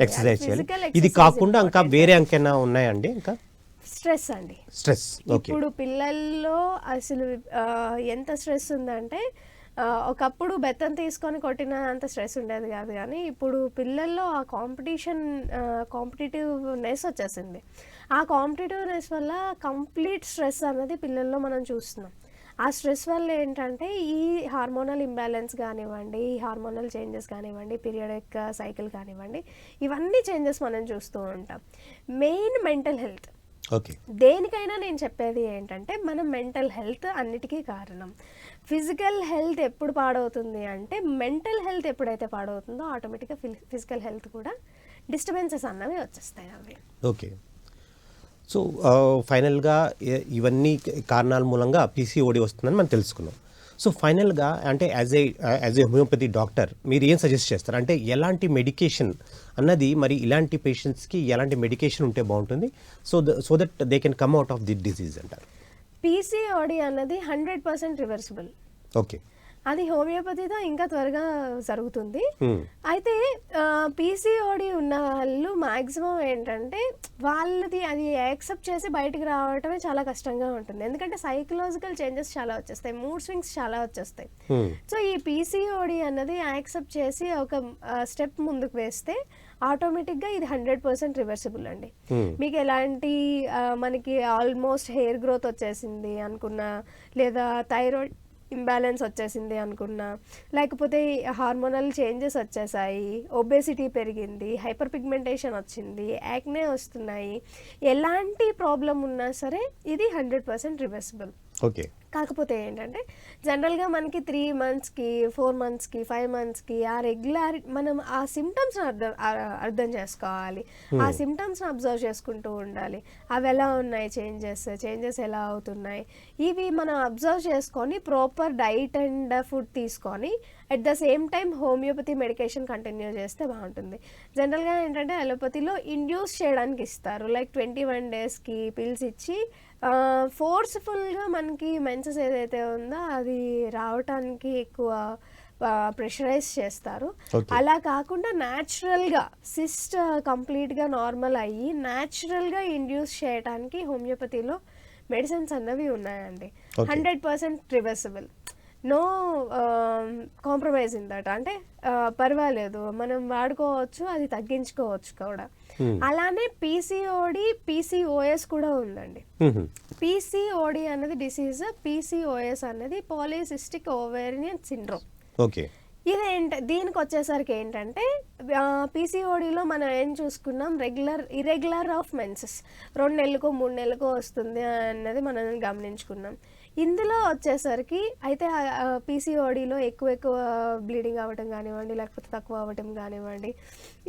ఎక్సర్సైజ్ చేయాలి. ఇది కాకుండా ఇంకా వేరే ఇంకేమైనా ఉన్నాయండి? ఇంకా స్ట్రెస్ అండి. స్ట్రెస్. ఇప్పుడు పిల్లల్లో అసలు ఎంత స్ట్రెస్ ఉందంటే, ఒకప్పుడు బెత్తం తీసుకొని కొట్టిన అంత స్ట్రెస్ ఉండేది కాదు, కానీ ఇప్పుడు పిల్లల్లో ఆ కాంపిటేటివ్నెస్ వచ్చేసింది. ఆ కాంపిటేటివ్నెస్ వల్ల కంప్లీట్ స్ట్రెస్ అన్నది పిల్లల్లో మనం చూస్తున్నాం. ఆ స్ట్రెస్ వల్ల ఏంటంటే ఈ హార్మోనల్ ఇంబ్యాలెన్స్ కానివ్వండి, ఈ హార్మోనల్ చేంజెస్ కానివ్వండి, పీరియడిక్ సైకిల్ కానివ్వండి, ఇవన్నీ చేంజెస్ మనం చూస్తూ ఉంటాం. Main mental health. ఓకే. దేనికైనా నేను చెప్పేది ఏంటంటే మన మెంటల్ హెల్త్ అన్నిటికీ కారణం. ఫిజికల్ హెల్త్ ఎప్పుడు పాడవుతుంది అంటే, మెంటల్ హెల్త్ ఎప్పుడైతే పాడవుతుందో ఆటోమేటిక్గా ఫిజికల్ హెల్త్ కూడా డిస్టర్బెన్సెస్ అన్నవి వచ్చేస్తాయి అవి. ఓకే. సో ఫైనల్గా ఇవన్నీ కారణాల మూలంగా పీసీఓడి వస్తుందని మనం తెలుసుకున్నాం. సో ఫైనల్గా అంటే యాజ్ ఏ హోమియోపతి డాక్టర్ మీరు ఏం సజెస్ట్ చేస్తారు? అంటే ఎలాంటి మెడికేషన్ అన్నది, మరి ఇలాంటి పేషెంట్స్కి ఎలాంటి మెడికేషన్ ఉంటే బాగుంటుంది so that they can come out of the disease అంటారు? పీసీఓడి అన్నది 100% రివర్సిబుల్. ఓకే. అది హోమియోపతితో ఇంకా త్వరగా జరుగుతుంది. అయితే పీసీఓడి ఉన్న వాళ్ళు మ్యాక్సిమం ఏంటంటే వాళ్ళది అది యాక్సెప్ట్ చేసి బయటకు రావటమే చాలా కష్టంగా ఉంటుంది. ఎందుకంటే సైకలాజికల్ చేంజెస్ చాలా వచ్చేస్తాయి, మూడ్ స్వింగ్స్ చాలా వచ్చేస్తాయి. సో ఈ పీసీఓడి అన్నది యాక్సెప్ట్ చేసి ఒక స్టెప్ ముందుకు వేస్తే ఆటోమేటిక్గా ఇది 100% రివర్సిబుల్ అండి. మీకు ఎలాంటి మనకి ఆల్మోస్ట్ హెయిర్ గ్రోత్ వచ్చేసింది అనుకున్నా, లేదా థైరాయిడ్ ఇంబ్యాలెన్స్ వచ్చేసింది అనుకున్నా, లేకపోతే హార్మోనల్ చేంజెస్ వచ్చేసాయి, ఒబేసిటీ పెరిగింది, హైపర్ పిగ్మెంటేషన్ వచ్చింది, యాక్నే వస్తున్నాయి, ఎలాంటి ప్రాబ్లం ఉన్నా సరే ఇది 100% రివర్సిబుల్. ఓకే. కాకపోతే ఏంటంటే జనరల్గా మనకి 3 monthsకి 4 monthsకి 5 monthsకి ఆ రెగ్యులారిటీ మనం ఆ సిమ్టమ్స్ని అర్థం చేసుకోవాలి, ఆ సిమ్టమ్స్ని అబ్జర్వ్ చేసుకుంటూ ఉండాలి. అవి ఎలా ఉన్నాయి, చేంజెస్ ఎలా అవుతున్నాయి, ఇవి మనం అబ్జర్వ్ చేసుకొని ప్రాపర్ డైట్ అండ్ ఫుడ్ తీసుకొని at the same time homeopathy medication continue చేస్తే బాగుంటుంది. జనరల్గా ఏంటంటే అలోపతిలో ఇండ్యూస్ చేయడానికి ఇస్తారు, లైక్ 21 daysకి పిల్స్ ఇచ్చి ఫోర్స్ఫుల్గా మనకి మెన్సెస్ ఏదైతే ఉందో అది రావటానికి ఎక్కువ ప్రెషరైజ్ చేస్తారు. అలా కాకుండా న్యాచురల్గా సిస్ట్ కంప్లీట్గా నార్మల్ అయ్యి న్యాచురల్గా ఇండ్యూస్ చేయడానికి హోమియోపతిలో మెడిసిన్స్ అన్నవి ఉన్నాయండి. 100% reversible, no compromise in that. అంటే పర్వాలేదు, మనం వాడుకోవచ్చు, అది తగ్గించుకోవచ్చు కూడా. అలానే పీసీఓడి, పీసీఓఎస్ కూడా ఉందండి. పీసీఓడి అన్నది డిసీజ్, పీసీఓఎస్ అన్నది పాలిసిస్టిక్ ఓవేరియన్ సిండ్రోమ్. ఓకే. దీనికి వచ్చేసరికి ఏంటంటే పీసీఓడిలో మనం ఏం చూసుకున్నాం, ఇర్రెగ్యులర్ ఆఫ్ మెన్సెస్ 2 నెలలకో 3 నెలలకో వస్తుంది అన్నది మనం గమనించుకున్నాం. ఇందులో వచ్చేసరికి అయితే పీసీఓడిలో ఎక్కువ బ్లీడింగ్ అవ్వటం కానివ్వండి, లేకపోతే తక్కువ అవ్వటం కానివ్వండి,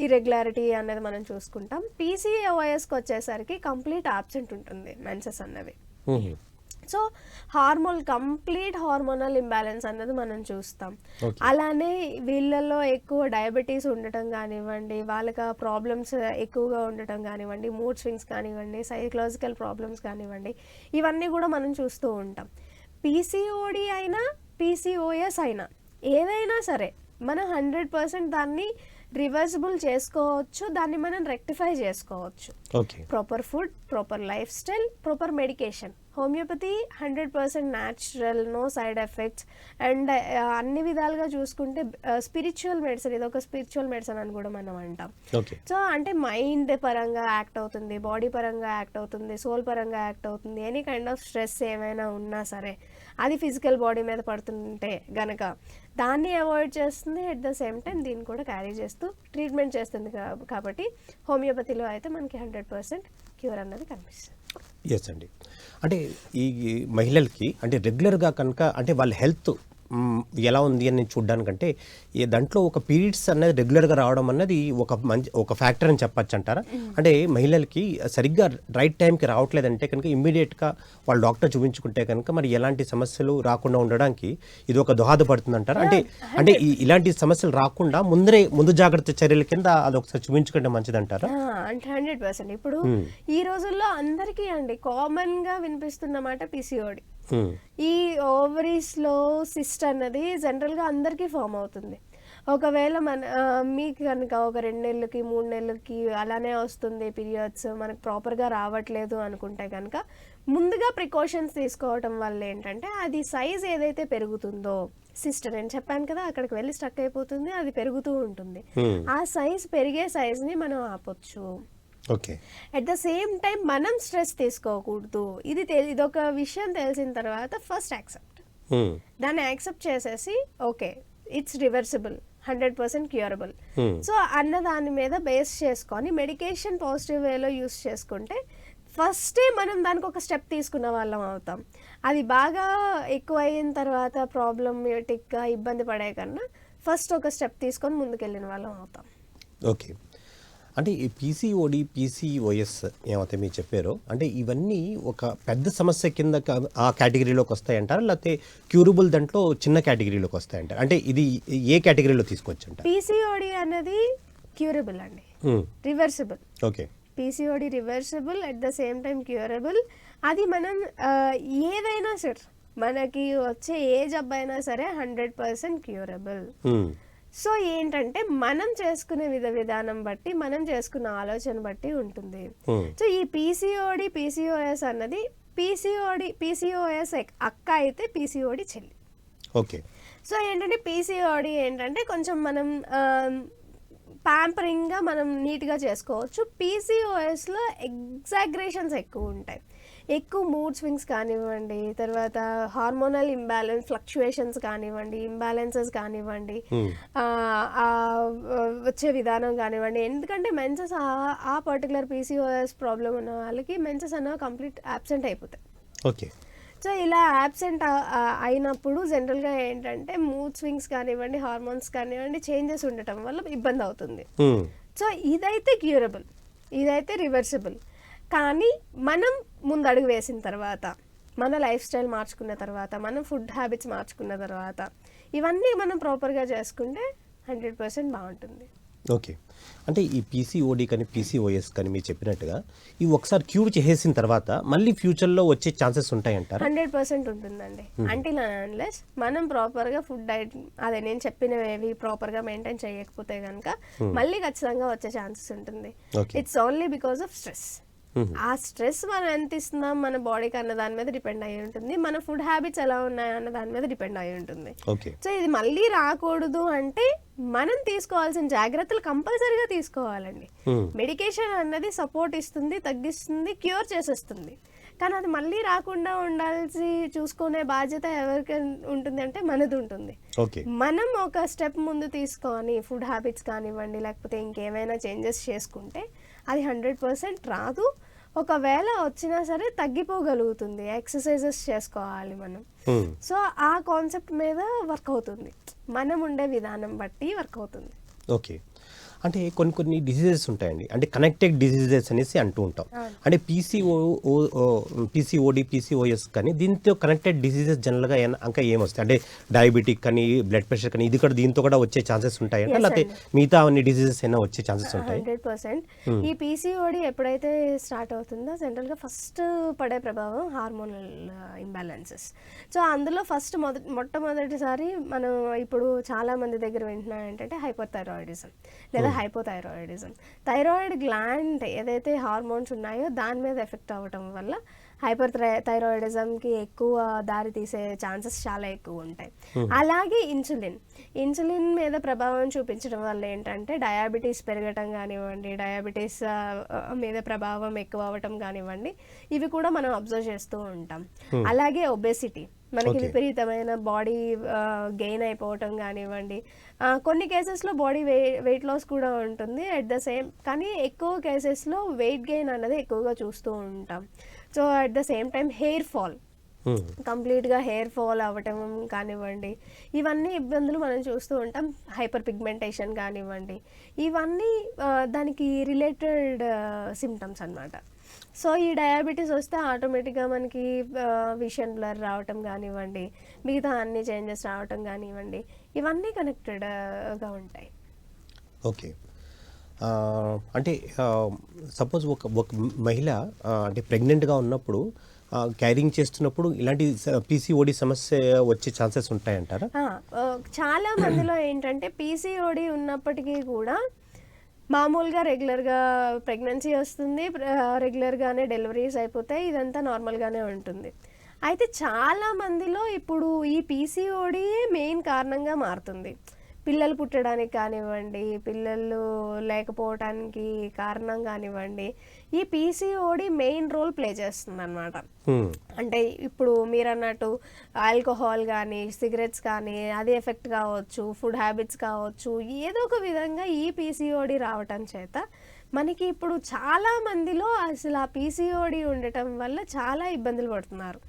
ఇర్రెగ్యులారిటీ అన్నది మనం చూసుకుంటాం. పీసీఓఎస్కి వచ్చేసరికి కంప్లీట్ ఆబ్సెంట్ ఉంటుంది మెన్సెస్ అన్నవి. సో కంప్లీట్ హార్మోనల్ ఇంబ్యాలెన్స్ అన్నది మనం చూస్తాం. అలానే వీళ్ళల్లో ఎక్కువ డయాబెటీస్ ఉండటం కానివ్వండి, వాళ్ళకి ప్రాబ్లమ్స్ ఎక్కువగా ఉండటం కానివ్వండి, మూడ్ స్వింగ్స్ కానివ్వండి, సైకలాజికల్ ప్రాబ్లమ్స్ కానివ్వండి, ఇవన్నీ కూడా మనం చూస్తూ ఉంటాం. పీసీఓడి అయినా పీసీఓఎస్ అయినా ఏదైనా సరే మనం 100% దాన్ని రివర్సిబుల్ చేసుకోవచ్చు, దాన్ని మనం రెక్టిఫై చేసుకోవచ్చు. Proper food, proper lifestyle, proper medication. Homeopathy 100% natural, no side effects and అన్ని విధాలుగా చూసుకుంటే స్పిరిచువల్ మెడిసిన్, ఇది ఒక స్పిరిచువల్ మెడిసిన్ అని కూడా మనం అంటాం. సో అంటే మైండ్ పరంగా యాక్ట్ అవుతుంది, బాడీ పరంగా యాక్ట్ అవుతుంది, సోల్ పరంగా యాక్ట్ అవుతుంది. ఎనీ కైండ్ ఆఫ్ స్ట్రెస్ ఏమైనా ఉన్నా సరే అది ఫిజికల్ బాడీ మీద పడుతుంటే గనక దాన్ని అవాయిడ్ చేస్తుంది, అట్ ద సేమ్ టైం దీన్ని కూడా క్యారీ చేస్తూ ట్రీట్మెంట్ చేస్తుంది. కాబట్టి హోమియోపతిలో అయితే మనకి 100% క్యూర్ అన్నది కనిపిస్తుంది. ఎస్ అండి. అంటే ఈ మహిళలకి అంటే రెగ్యులర్గా కనుక అంటే వాళ్ళ హెల్త్ ఎలా ఉంది అని చూడడానికంటే దాంట్లో ఒక పీరియడ్స్ అనేది రెగ్యులర్గా రావడం అన్నది ఒక ఫ్యాక్టర్ అని చెప్పచ్చు అంటారా? అంటే మహిళలకి సరిగ్గా రైట్ టైంకి రావట్లేదంటే కనుక ఇమ్మీడియట్గా వాళ్ళు డాక్టర్ చూపించుకుంటే కనుక మరి ఎలాంటి సమస్యలు రాకుండా ఉండడానికి ఇది ఒక దోహదపడుతుంది అంటారా? అంటే ఇలాంటి సమస్యలు రాకుండా ముందు జాగ్రత్త చర్యల కింద అది ఒకసారి చూపించుకుంటే మంచిది అంటారా? అంటే 100%. ఇప్పుడు ఈ రోజుల్లో అందరికీ అండి కామన్ గా వినిపిస్తున్న మాట పిసిఓడి. ఈ ఓవరీస్ లో సిస్ట్ అన్నది జనరల్ గా అందరికీ ఫామ్ అవుతుంది. ఒకవేళ మీకు కనుక ఒక 2 నెలలకి 3 నెలలకి అలానే వస్తుంది పీరియడ్స్, మనకు ప్రాపర్గా రావట్లేదు అనుకుంటే కనుక ముందుగా ప్రికాషన్స్ తీసుకోవటం వల్ల ఏంటంటే అది సైజ్ ఏదైతే పెరుగుతుందో, సిస్టర్ నేను చెప్పాను కదా అక్కడికి వెళ్ళి స్టక్ అయిపోతుంది, అది పెరుగుతూ ఉంటుంది. ఆ సైజ్ పెరిగే సైజ్ని మనం ఆపొచ్చు. Okay. At the same time మనం స్ట్రెస్ తీసుకోకూడదు. ఇది ఒక విషయం తెలిసిన తర్వాత ఫస్ట్ యాక్సెప్ట్, దాన్ని యాక్సెప్ట్ చేసేసి okay it's reversible, 100% curable. So అన్న దాని మీద బేస్ చేసుకొని మెడికేషన్ పాజిటివ్ వేలో యూస్ చేసుకుంటే ఫస్టే మనం దానికి ఒక స్టెప్ తీసుకున్న వాళ్ళం అవుతాం. అది బాగా ఎక్కువ అయిన తర్వాత ప్రాబ్లమేటిక్గా ఇబ్బంది పడే కన్నా ఫస్ట్ ఒక స్టెప్ తీసుకొని ముందుకెళ్ళిన వాళ్ళం అవుతాం. ఓకే. అంటే ఈ పీసీఓడి పీసీఓఎస్ ఏమైతే మీరు చెప్పారో అంటే ఇవన్నీ ఒక పెద్ద సమస్య కింద ఆ కేటగిరీలోకి వస్తాయంటారా, లేకపోతే క్యూరబుల్ దాంట్లో చిన్న కేటగిరీలోకి వస్తాయంటారా? అంటే ఇది ఏ కేటగిరీలో తీసుకోవచ్చు అంటారు? పీసీఓడి అనేది క్యూరబుల్ అండి, reversible. Okay. PCOD reversible, at the same time curable. అది మనం ఏదైనా సరే మనకి వచ్చే ఏ జబ్బు అయినా సరే 100% క్యూరబుల్. సో ఏంటంటే మనం చేసుకునే విధానం బట్టి, మనం చేసుకున్న ఆలోచన బట్టి ఉంటుంది. సో ఈ పీసీఓడి పీసీఓఎస్ అన్నది పీసీఓఎస్ అక్క అయితే పీసీఓడి చెల్లి. ఓకే. సో ఏంటంటే పీసీఓడి ఏంటంటే కొంచెం మనం ప్యాంపరింగ్గా మనం నీట్గా చేసుకోవచ్చు. పీసీఓఎస్లో ఎగ్జాగ్రేషన్స్ ఎక్కువ ఉంటాయి, ఎక్కువ మూడ్ స్వింగ్స్ కానివ్వండి, తర్వాత హార్మోనల్ ఇంబ్యాలెన్స్ ఫ్లక్చుయేషన్స్ కానివ్వండి, ఇంబ్యాలెన్సెస్ కానివ్వండి, వచ్చే విధానం కానివ్వండి. ఎందుకంటే మెన్సెస్ ఆ పర్టికులర్ పీసీఓఎస్ ప్రాబ్లం ఉన్న వాళ్ళకి మెన్సెస్ అన్న కంప్లీట్ యాబ్సెంట్ అయిపోతాయి. ఓకే. సో ఇలా యాబ్సెంట్ అయినప్పుడు జనరల్గా ఏంటంటే మూడ్ స్వింగ్స్ కానివ్వండి, హార్మోన్స్ కానివ్వండి చేంజెస్ ఉండటం వల్ల ఇబ్బంది అవుతుంది. సో ఇదైతే క్యూరబుల్, ఇదైతే రివర్సిబుల్. కానీ మనం ముందు అడుగు వేసిన తర్వాత, మన లైఫ్ స్టైల్ మార్చుకున్న తర్వాత, మనం ఫుడ్ హ్యాబిట్స్ మార్చుకున్న తర్వాత, ఇవన్నీ మనం ప్రాపర్గా చేసుకుంటే 100% బాగుంటుంది. ఓకే. అంటే ఈ పీసీఓడి కానీ పీసీఓఎస్ కానీ మీరు చెప్పినట్టుగా ఇవి ఒకసారి క్యూర్ చేసేసిన తర్వాత మళ్ళీ ఫ్యూచర్లో వచ్చే ఛాన్సెస్ ఉంటాయంటారు? 100% ఉంటుందండి. అంటిల్ అన్లెస్ మనం ప్రాపర్గా ఫుడ్ డైట్ అదే నేను చెప్పినవి ప్రాపర్గా మెయింటైన్ చేయకపోతే కనుక మళ్ళీ ఖచ్చితంగా వచ్చే ఛాన్సెస్ ఉంటుంది. It's only because of stress. ఆ స్ట్రెస్ మనం ఎంత ఇస్తున్నాం మన బాడీకి అన్న దాని మీద డిపెండ్ అయి ఉంటుంది, మన ఫుడ్ హ్యాబిట్స్ ఎలా ఉన్నాయి అన్న దాని మీద డిపెండ్ అయి ఉంటుంది. సో ఇది మళ్ళీ రాకూడదు అంటే మనం తీసుకోవాల్సిన జాగ్రత్తలు కంపల్సరీగా తీసుకోవాలండి. మెడికేషన్ అన్నది సపోర్ట్ ఇస్తుంది, తగ్గిస్తుంది, క్యూర్ చేసేస్తుంది. కానీ అది మళ్ళీ రాకుండా ఉండాల్సి చూసుకునే బాధ్యత ఎవరికి ఉంటుంది అంటే మనది ఉంటుంది. మనం ఒక స్టెప్ ముందు తీసుకొని ఫుడ్ హ్యాబిట్స్ కానివ్వండి లేకపోతే ఇంకేమైనా చేంజెస్ చేసుకుంటే అది 100% రాదు. ఒకవేళ వచ్చినా సరే తగ్గిపోగలుగుతుంది. ఎక్సర్సైజెస్ చేసుకోవాలి మనం. సో ఆ కాన్సెప్ట్ మీద వర్క్ అవుతుంది, మనం ఉండే విధానం బట్టి వర్క్ అవుతుంది. ఓకే. అంటే కొన్ని డిసీజెస్ ఉంటాయండి, అంటే కనెక్టెడ్ డిసీజెస్ అనేసి అంటూ ఉంటాం. అంటే పీసీఓడి పీసీఓఎస్ కానీ దీంతో కనెక్టెడ్ డిసీజెస్ జనరల్గా ఇంకా ఏమొస్తాయి అంటే డయాబెటిక్ కానీ బ్లడ్ ప్రెషర్ కానీ ఇది కూడా దీంతో కూడా వచ్చే ఛాన్సెస్ ఉంటాయి, లేకపోతే మిగతా అన్ని డిసీజెస్ అయినా వచ్చే ఛాన్సెస్ ఉంటాయి? 100%. ఈ పీసీఓడి ఎప్పుడైతే స్టార్ట్ అవుతుందో జనరల్గా ఫస్ట్ పడే ప్రభావం హార్మోనల్ ఇంబ్యాలెన్సెస్. సో అందులో ఫస్ట్ మొట్టమొదటిసారి మనం ఇప్పుడు చాలా మంది దగ్గర వింటున్నాం ఏంటంటే హైపోథైరాయిడిజం లేదా హైపోథైరాయిడిజం. థైరాయిడ్ గ్లాండ్ ఏదైతే హార్మోన్స్ ఉన్నాయో దాని మీద ఎఫెక్ట్ అవ్వటం వల్ల హైపోథైరాయిడిజంకి ఎక్కువ దారి తీసే ఛాన్సెస్ చాలా ఎక్కువ ఉంటాయి. అలాగే ఇన్సులిన్ మీద ప్రభావం చూపించడం వల్ల ఏంటంటే డయాబెటీస్ పెరగటం కానివ్వండి, డయాబెటీస్ మీద ప్రభావం ఎక్కువ అవ్వటం కానివ్వండి, ఇవి కూడా మనం అబ్జర్వ్ చేస్తూ ఉంటాం. అలాగే ఒబేసిటీ, మనకి Okay. విపరీతమైన బాడీ గెయిన్ అయిపోవటం కానివ్వండి, కొన్ని కేసెస్లో బాడీ వెయిట్ లాస్ కూడా ఉంటుంది అట్ ద సేమ్, కానీ ఎక్కువ కేసెస్లో వెయిట్ గెయిన్ అన్నది ఎక్కువగా చూస్తూ ఉంటాం. So at the same time hair fall, కంప్లీట్గా హెయిర్ ఫాల్ అవ్వటం కానివ్వండి, ఇవన్నీ ఇబ్బందులు మనం చూస్తూ ఉంటాం. హైపర్ పిగ్మెంటేషన్ కానివ్వండి, ఇవన్నీ దానికి రిలేటెడ్ సిమ్టమ్స్ అన్నమాట. సో ఈ డయాబెటీస్ వస్తే ఆటోమేటిక్గా మనకి విషన్ బ్లర్ రావటం కానివ్వండి, మిగతా అన్ని చేంజెస్ రావటం కానివ్వండి, ఇవన్నీ కనెక్టెడ్గా ఉంటాయి. ఓకే. అంటే సపోజ్ ఒక ఒక మహిళ అంటే ప్రెగ్నెంట్గా ఉన్నప్పుడు క్యారింగ్ చేస్తున్నప్పుడు ఇలాంటి పీసీఓడి సమస్య వచ్చే ఛాన్సెస్ ఉంటాయంటారా? చాలా మందిలో ఏంటంటే పీసీఓడి ఉన్నప్పటికీ కూడా మామూలుగా రెగ్యులర్గా ప్రెగ్నెన్సీ వస్తుంది, రెగ్యులర్గానే డెలివరీస్ అయిపోతాయి, ఇదంతా నార్మల్గానే ఉంటుంది. అయితే చాలా మందిలో ఇప్పుడు ఈ పీసీఓడి మెయిన్ కారణంగా మారుతుంది. పిల్లలు పుట్టడానికి కానివ్వండి, పిల్లలు లేకపోవడానికి కారణం కానివ్వండి, ఈ పీసీఓడి మెయిన్ రోల్ ప్లే చేస్తుంది అనమాట. అంటే ఇప్పుడు మీరు అన్నట్టు ఆల్కహాల్ కానీ, సిగరెట్స్ కానీ, అది ఎఫెక్ట్ కావచ్చు, ఫుడ్ హ్యాబిట్స్ కావచ్చు, ఏదో ఒక విధంగా ఈ పీసీఓడి రావటం చేత మనకి ఇప్పుడు చాలా మందిలో అసలు ఆ పీసీఓడి ఉండటం వల్ల చాలా ఇబ్బందులు పడుతున్నారు.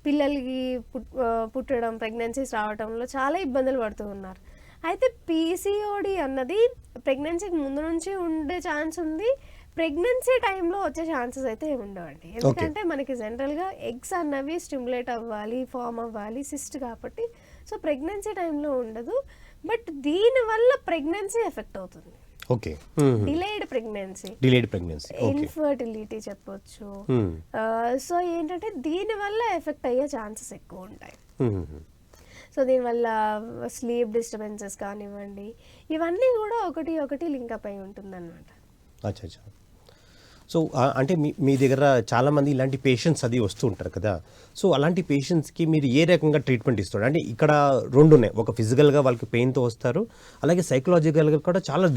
పిల్లలకి పుట్టడం, ప్రెగ్నెన్సీస్ రావడంలో చాలా ఇబ్బందులు పడుతూ ఉన్నారు. అయితే పీసీఓడి అన్నది ప్రెగ్నెన్సీకి ముందు నుంచి ఉండే ఛాన్స్ ఉంది, ప్రెగ్నెన్సీ టైంలో వచ్చే ఛాన్సెస్ అయితే ఉండవండి. ఎందుకంటే మనకి జనరల్గా ఎగ్స్ అన్నవి స్టిమ్యులేట్ అవ్వాలి, ఫామ్ అవ్వాలి, సిస్ట్ కాబట్టి. సో ప్రెగ్నెన్సీ టైంలో ఉండదు, బట్ దీనివల్ల ప్రెగ్నెన్సీ ఎఫెక్ట్ అవుతుంది. ఓకే. డిలేడ్ ప్రెగ్నెన్సీ, ఇన్ఫర్టిలిటీ చెప్పొచ్చు. సో ఏంటంటే దీనివల్ల ఎఫెక్ట్ అయ్యే ఛాన్సెస్ ఎక్కువ ఉంటాయి. సో దీనివల్ల స్లీప్ డిస్టర్బెన్సెస్ కానివ్వండి, ఇవన్నీ కూడా ఒకటి ఒకటి లింకప్ అయి ఉంటుందన్నమాట. అచ్చా. సో అంటే మీ దగ్గర చాలామంది ఇలాంటి పేషెంట్స్ అది వస్తూ ఉంటారు కదా. సో అలాంటి పేషెంట్స్కి మీరు ఏ రకంగా ట్రీట్మెంట్ ఇస్తారు? అంటే ఇక్కడ రెండు ఉన్నాయి, ఒక ఫిజికల్గా వాళ్ళకి పెయిన్తో వస్తారు, అలాగే సైకలాజికల్గా కూడా చాలా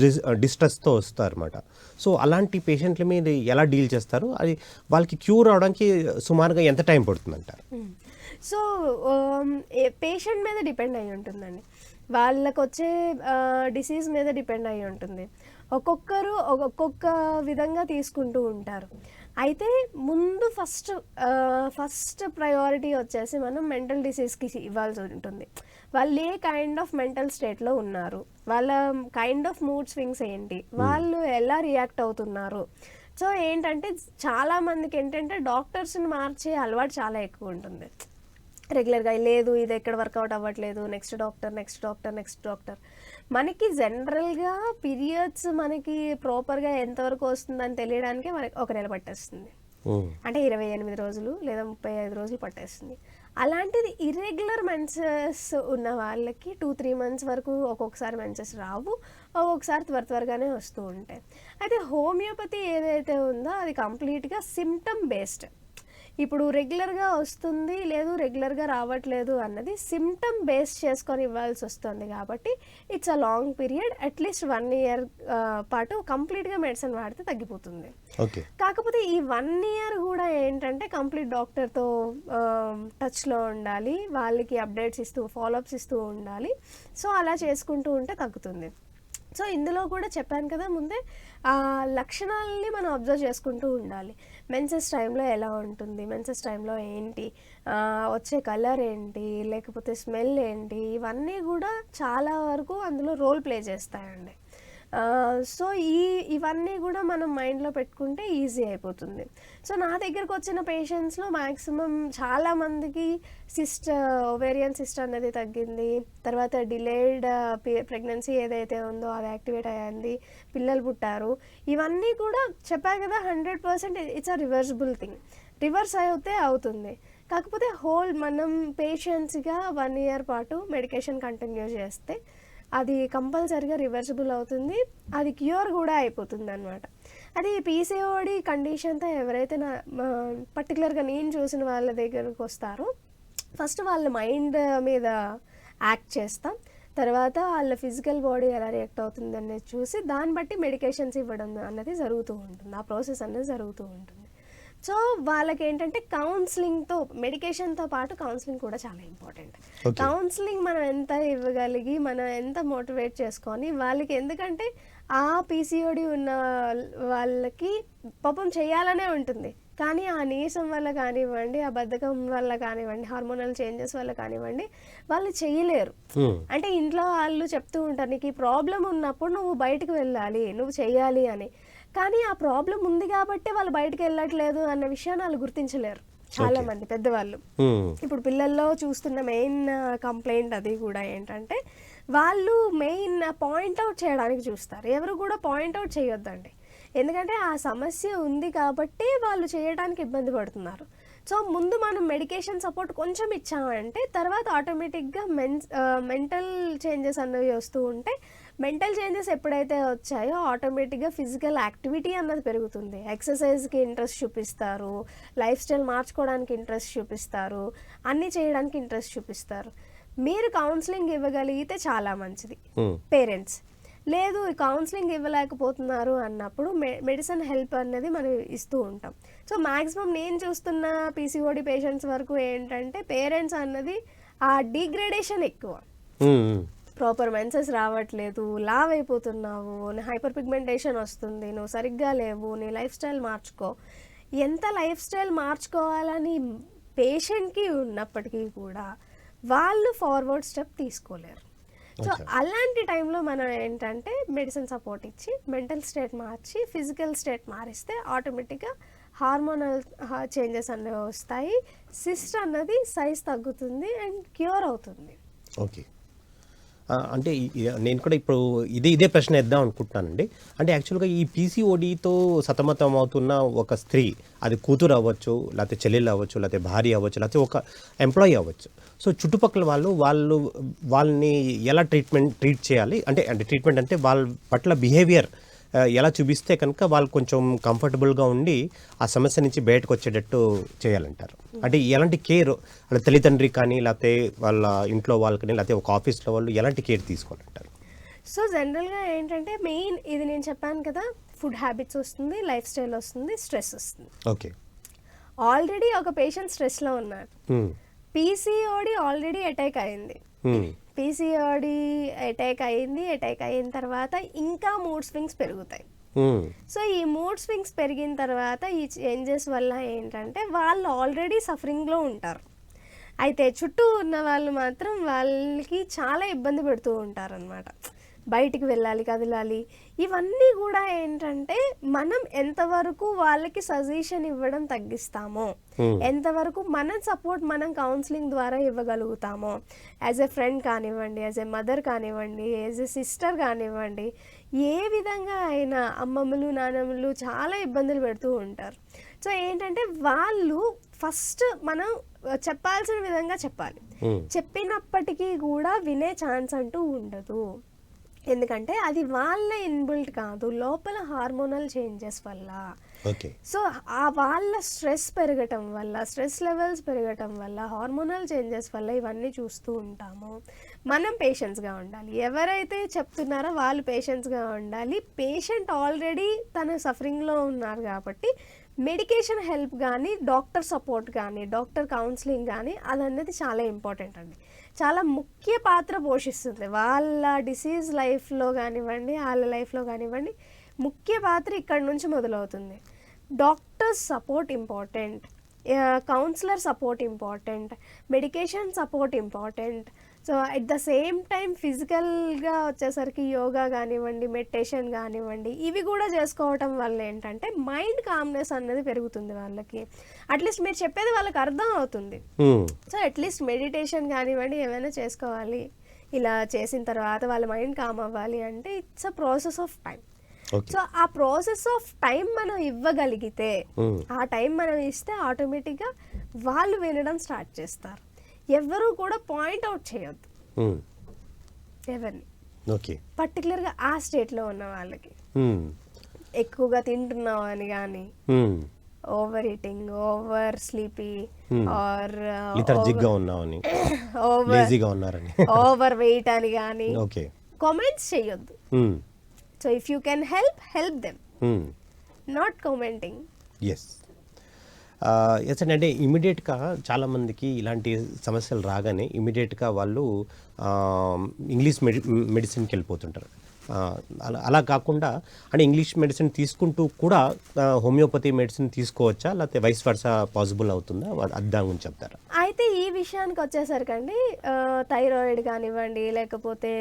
డిస్ట్రెస్తో వస్తారు అనమాట. సో అలాంటి పేషెంట్లు మీరు ఎలా డీల్ చేస్తారు? అది వాళ్ళకి క్యూర్ అవడానికి సుమారుగా ఎంత టైం పడుతుందంటారు? సో పేషెంట్ మీద డిపెండ్ అయి ఉంటుందండి, వాళ్ళకు వచ్చే డిసీజ్ మీద డిపెండ్ అయి ఉంటుంది. ఒక్కొక్కరు ఒక్కొక్క విధంగా తీసుకుంటూ ఉంటారు. అయితే ముందు ఫస్ట్ ప్రయారిటీ వచ్చేసి మనం మెంటల్ డిసీజ్కి ఇవ్వాల్సి ఉంటుంది. వాళ్ళు ఏ కైండ్ ఆఫ్ మెంటల్ స్టేట్లో ఉన్నారు, వాళ్ళ కైండ్ ఆఫ్ మూడ్ స్వింగ్స్ ఏంటి, వాళ్ళు ఎలా రియాక్ట్ అవుతున్నారు. సో ఏంటంటే చాలామందికి ఏంటంటే డాక్టర్స్ని మార్చే అలవాటు చాలా ఎక్కువ ఉంటుంది. రెగ్యులర్గా లేదు ఇది ఎక్కడ వర్కౌట్ అవ్వట్లేదు, నెక్స్ట్ డాక్టర్. మనకి జనరల్గా పీరియడ్స్ మనకి ప్రాపర్గా ఎంతవరకు వస్తుందని తెలియడానికి మనకి 1 నెల పట్టేస్తుంది. అంటే 28 రోజులు లేదా 35 రోజులు పట్టేస్తుంది. అలాంటిది ఇర్రెగ్యులర్ మెన్సెస్ ఉన్న వాళ్ళకి 2-3 మంత్స్ వరకు ఒక్కొక్కసారి మెన్సెస్ రావు, ఒక్కొక్కసారి త్వరగానే వస్తూ ఉంటాయి. అయితే హోమియోపతి ఏదైతే ఉందో అది కంప్లీట్గా సిమ్టమ్ బేస్డ్. ఇప్పుడు రెగ్యులర్గా వస్తుంది లేదు రెగ్యులర్గా రావట్లేదు అన్నది సిమ్టమ్ బేస్ చేసుకొని ఇవ్వాల్సి వస్తుంది. కాబట్టి it's a long period, at least 1 year పాటు కంప్లీట్గా మెడిసిన్ వాడితే తగ్గిపోతుంది. కాకపోతే ఈ 1 year కూడా ఏంటంటే కంప్లీట్ డాక్టర్తో టచ్లో ఉండాలి, వాళ్ళకి అప్డేట్స్ ఇస్తూ ఫాలోఅప్స్ ఇస్తూ ఉండాలి. సో అలా చేసుకుంటూ ఉంటే తగ్గుతుంది. సో ఇందులో కూడా చెప్పాను కదా ముందే, ఆ లక్షణాలని మనం అబ్జర్వ్ చేసుకుంటూ ఉండాలి. మెన్సెస్ టైంలో ఎలా ఉంటుంది, మెన్సెస్ టైంలో ఏంటి, వచ్చే కలర్ ఏంటి, లేకపోతే స్మెల్ ఏంటి, ఇవన్నీ కూడా చాలా వరకు అందులో రోల్ ప్లే చేస్తాయండి. సో ఇవన్నీ కూడా మనం మైండ్లో పెట్టుకుంటే ఈజీ అయిపోతుంది. సో నా దగ్గరకు వచ్చిన పేషెంట్స్లో మ్యాక్సిమం చాలామందికి ఓవేరియన్ సిస్ట్ అనేది తగ్గింది, తర్వాత డిలేడ్ ప్రెగ్నెన్సీ ఏదైతే ఉందో అది యాక్టివేట్ అయ్యింది, పిల్లలు పుట్టారు. ఇవన్నీ కూడా చెప్పా కదా 100% it's a reversible thing. Reverse అయితే అవుతుంది. కాకపోతే మనం పేషెంట్స్గా 1 year పాటు మెడికేషన్ కంటిన్యూ చేస్తే అది కంపల్సరీగా రివర్సిబుల్ అవుతుంది, అది క్యూర్ కూడా అయిపోతుంది అనమాట. అది పీసీఓడి కండిషన్తో ఎవరైతే పర్టికులర్గా నేను చూసిన వాళ్ళ దగ్గరకు వస్తారో ఫస్ట్ వాళ్ళ మైండ్ మీద యాక్ట్ చేస్తాం, తర్వాత వాళ్ళ ఫిజికల్ బాడీ ఎలా రియాక్ట్ అవుతుంది అనేది చూసి దాన్ని బట్టి మెడికేషన్స్ ఇవ్వడం అన్నది జరుగుతూ ఉంటుంది, ఆ ప్రాసెస్ అనేది జరుగుతూ ఉంటుంది. సో వాళ్ళకి ఏంటంటే కౌన్సిలింగ్తో మెడికేషన్తో పాటు కౌన్సిలింగ్ కూడా చాలా ఇంపార్టెంట్. Okay. కౌన్సిలింగ్ మనం ఎంత ఇవ్వగలిగి మనం ఎంత మోటివేట్ చేసుకొని వాళ్ళకి, ఎందుకంటే ఆ పీసీఓడి ఉన్న వాళ్ళకి పాపం చేయాలనే ఉంటుంది, కానీ ఆ నీరసం వల్ల కానివ్వండి, ఆ బద్ధకం వల్ల కానివ్వండి, హార్మోనల్ చేంజెస్ వల్ల కానివ్వండి, వాళ్ళు చేయలేరు. అంటే ఇంట్లో వాళ్ళు చెప్తూ ఉంటారు, నీకు ఈ ప్రాబ్లం ఉన్నప్పుడు నువ్వు బయటకు వెళ్ళాలి, నువ్వు చెయ్యాలి అని. కానీ ఆ ప్రాబ్లం ఉంది కాబట్టి వాళ్ళు బయటకు వెళ్ళట్లేదు అన్న విషయాన్ని వాళ్ళు గుర్తించలేరు చాలా మంది పెద్దవాళ్ళు. ఇప్పుడు పిల్లల్లో చూస్తున్న మెయిన్ కంప్లైంట్ అది కూడా ఏంటంటే, వాళ్ళు మెయిన్ పాయింట్అవుట్ చేయడానికి చూస్తారు, ఎవరు కూడా పాయింట్అవుట్ చేయొద్దండి. ఎందుకంటే ఆ సమస్య ఉంది కాబట్టి వాళ్ళు చేయడానికి ఇబ్బంది పడుతున్నారు. సో ముందు మనం మెడికేషన్ సపోర్ట్ కొంచెం ఇచ్చామంటే తర్వాత ఆటోమేటిక్గా మెంటల్ చేంజెస్ అన్నవి వస్తూ ఉంటే, మెంటల్ చేంజెస్ ఎప్పుడైతే వచ్చాయో ఆటోమేటిక్గా ఫిజికల్ యాక్టివిటీ అన్నది పెరుగుతుంది, ఎక్సర్సైజ్కి ఇంట్రెస్ట్ చూపిస్తారు, లైఫ్ స్టైల్ మార్చుకోవడానికి ఇంట్రెస్ట్ చూపిస్తారు, అన్నీ చేయడానికి ఇంట్రెస్ట్ చూపిస్తారు. మీరు కౌన్సిలింగ్ ఇవ్వగలిగితే చాలా మంచిది. పేరెంట్స్ లేదు కౌన్సిలింగ్ ఇవ్వలేకపోతున్నారు అన్నప్పుడు మెడిసిన్ హెల్ప్ అనేది మనం ఇస్తూ ఉంటాం. సో మ్యాక్సిమం నేను చూస్తున్న పీసీఓడి పేషెంట్స్ వరకు ఏంటంటే పేరెంట్స్ అన్నది ఆ డిగ్రేడేషన్ ఎక్కువ. ప్రాపర్ మెన్సెస్ రావట్లేదు, లావ్ అయిపోతున్నావు, హైపర్ పిగ్మెంటేషన్ వస్తుంది, నువ్వు సరిగ్గా లేవు, నీ లైఫ్ స్టైల్ మార్చుకో. ఎంత లైఫ్ స్టైల్ మార్చుకోవాలని పేషెంట్కి ఉన్నప్పటికీ కూడా వాళ్ళు ఫార్వర్డ్ స్టెప్ తీసుకోలేరు. సో అలాంటి టైంలో మనం ఏంటంటే మెడిసిన్ సపోర్ట్ ఇచ్చి మెంటల్ స్టేట్ మార్చి ఫిజికల్ స్టేట్ మారిస్తే ఆటోమేటిక్గా హార్మోనల్ చేంజెస్ అనేవి వస్తాయి, సిస్ట్ అన్నది సైజ్ తగ్గుతుంది అండ్ క్యూర్ అవుతుంది. ఓకే, అంటే నేను కూడా ఇప్పుడు ఇదే ప్రశ్న వేద్దాం అనుకుంటున్నానండి. అంటే యాక్చువల్గా ఈ పీసీఓడితో సతమతం అవుతున్న ఒక స్త్రీ, అది కూతురు అవ్వచ్చు, లేకపోతే చెల్లెలు అవ్వచ్చు, లేకపోతే భార్య అవ్వచ్చు, లేకపోతే ఒక ఎంప్లాయీ అవ్వచ్చు. సో చుట్టుపక్కల వాళ్ళని ఎలా ట్రీట్ చేయాలి, అంటే ట్రీట్మెంట్ అంటే వాళ్ళ పట్ల బిహేవియర్ ఎలా చూపిస్తే కనుక వాళ్ళు కొంచెం కంఫర్టబుల్గా ఉండి ఆ సమస్య నుంచి బయటకు వచ్చేటట్టు చేయాలంటారు. అంటే ఎలాంటి కేర్ వాళ్ళ తల్లిదండ్రి కానీ, లేకపోతే వాళ్ళ ఇంట్లో వాళ్ళకని, లేకపోతే ఒక ఆఫీస్లో వాళ్ళు ఎలాంటి కేర్ తీసుకోవాలంటారు? సో జనరల్గా ఏంటంటే మెయిన్ ఇది నేను చెప్పాను కదా, ఫుడ్ హ్యాబిట్స్ వస్తుంది, లైఫ్ స్టైల్ వస్తుంది, స్ట్రెస్ వస్తుంది. ఓకే, ఆల్రెడీ ఒక పేషెంట్ స్ట్రెస్లో ఉన్నారు, పీసీఓడి ఆల్రెడీ అటాక్ అయింది, పీసీఓడి అటాక్ అయిన తర్వాత ఇంకా మూడ్ స్వింగ్స్ పెరుగుతాయి. సో ఈ మూడ్ స్వింగ్స్ పెరిగిన తర్వాత ఈ చేంజెస్ వల్ల ఏంటంటే వాళ్ళు ఆల్రెడీ సఫరింగ్లో ఉంటారు, అయితే చుట్టూ ఉన్న వాళ్ళు మాత్రం వాళ్ళకి చాలా ఇబ్బంది పెడుతూ ఉంటారు అనమాట. బయటికి వెళ్ళాలి, కదలాలి, ఇవన్నీ కూడా ఏంటంటే మనం ఎంతవరకు వాళ్ళకి సజెషన్ ఇవ్వడం తగ్గిస్తామో, ఎంతవరకు మన సపోర్ట్ మనం కౌన్సిలింగ్ ద్వారా ఇవ్వగలుగుతామో, యాజ్ ఎ ఫ్రెండ్ కానివ్వండి, యాజ్ ఎ మదర్ కానివ్వండి, యాజ్ ఎ సిస్టర్ కానివ్వండి, ఏ విధంగా అయినా అమ్మమ్మలు నాన్నమ్మలు చాలా ఇబ్బందులు పెడుతూ ఉంటారు. సో ఏంటంటే వాళ్ళు ఫస్ట్ మనం చెప్పాల్సిన విధంగా చెప్పాలి, చెప్పినప్పటికీ కూడా వినే ఛాన్స్ అంటూ ఉండదు. ఎందుకంటే అది వాళ్ళ ఇన్బిల్ట్ కాదు, లోపల హార్మోనల్ చేంజెస్ వల్ల. సో ఆ వాళ్ళ స్ట్రెస్ పెరగటం వల్ల, స్ట్రెస్ లెవెల్స్ పెరగటం వల్ల, హార్మోనల్ చేంజెస్ వల్ల ఇవన్నీ చూస్తూ ఉంటాము. మనం పేషెన్స్గా ఉండాలి, ఎవరైతే చెప్తున్నారో వాళ్ళు పేషెన్స్గా ఉండాలి. పేషెంట్ ఆల్రెడీ తన సఫరింగ్లో ఉన్నారు కాబట్టి మెడికేషన్ హెల్ప్ కానీ, డాక్టర్ సపోర్ట్ కానీ, డాక్టర్ కౌన్సిలింగ్ కానీ అదన్నది చాలా ఇంపార్టెంట్ అండి, చాలా ముఖ్య పాత్ర పోషిస్తుంది. వాళ్ళ డిసీజ్ లైఫ్లో కానివ్వండి, వాళ్ళ లైఫ్లో కానివ్వండి, ముఖ్య పాత్ర ఇక్కడ నుంచి మొదలవుతుంది. Doctors support important, counsellor support important, medication support important. So at the same time ఫిజికల్గా వచ్చేసరికి యోగా కానివ్వండి, మెడిటేషన్ కానివ్వండి, ఇవి కూడా చేసుకోవటం వల్ల ఏంటంటే మైండ్ కామ్నెస్ అనేది పెరుగుతుంది వాళ్ళకి. అట్లీస్ట్ మీరు చెప్పేది వాళ్ళకి అర్థం అవుతుంది. సో అట్లీస్ట్ మెడిటేషన్ కానివ్వండి ఏమైనా చేసుకోవాలి, ఇలా చేసిన తర్వాత వాళ్ళ మైండ్ కామ్ అవ్వాలి అంటే it's a process of time. So ఆ ప్రాసెస్ ఆఫ్ టైం మనం ఇవ్వగలిగితే, ఆ టైం మనం ఇస్తే ఆటోమేటిక్గా వాళ్ళు వినడం స్టార్ట్ చేస్తారు. ఎవరు కూడా పాయింట్ అవుట్ చేయొద్దు ఎవరిని, పర్టికులర్గా ఆ స్టేట్లో ఉన్న వాళ్ళకి. ఎక్కువగా తింటున్నావు అని కానీ, over eating, over sleepy, or over weight అని కానీ కామెంట్స్ చేయొద్దు. So if you can help them, not commenting. Yes అండి, అంటే ఇమీడియట్గా చాలామందికి ఇలాంటి సమస్యలు రాగానే ఇమీడియట్గా వాళ్ళు ఆ, ఇంగ్లీష్ మెడిసిన్కి వెళ్ళిపోతుంటారు. అలా కాకుండా అంటే ఇంగ్లీష్ మెడిసిన్ తీసుకుంటూ కూడా హోమియోపతి మెడిసిన్ తీసుకోవచ్చా, లేకపోతే వైస్ వర్సా పాసిబుల్ అవుతుందా? అది దాని గురించి చెప్తారా? అయితే ఈ విషయానికి వచ్చేసరికండి థైరాయిడ్ కానివ్వండి, లేకపోతే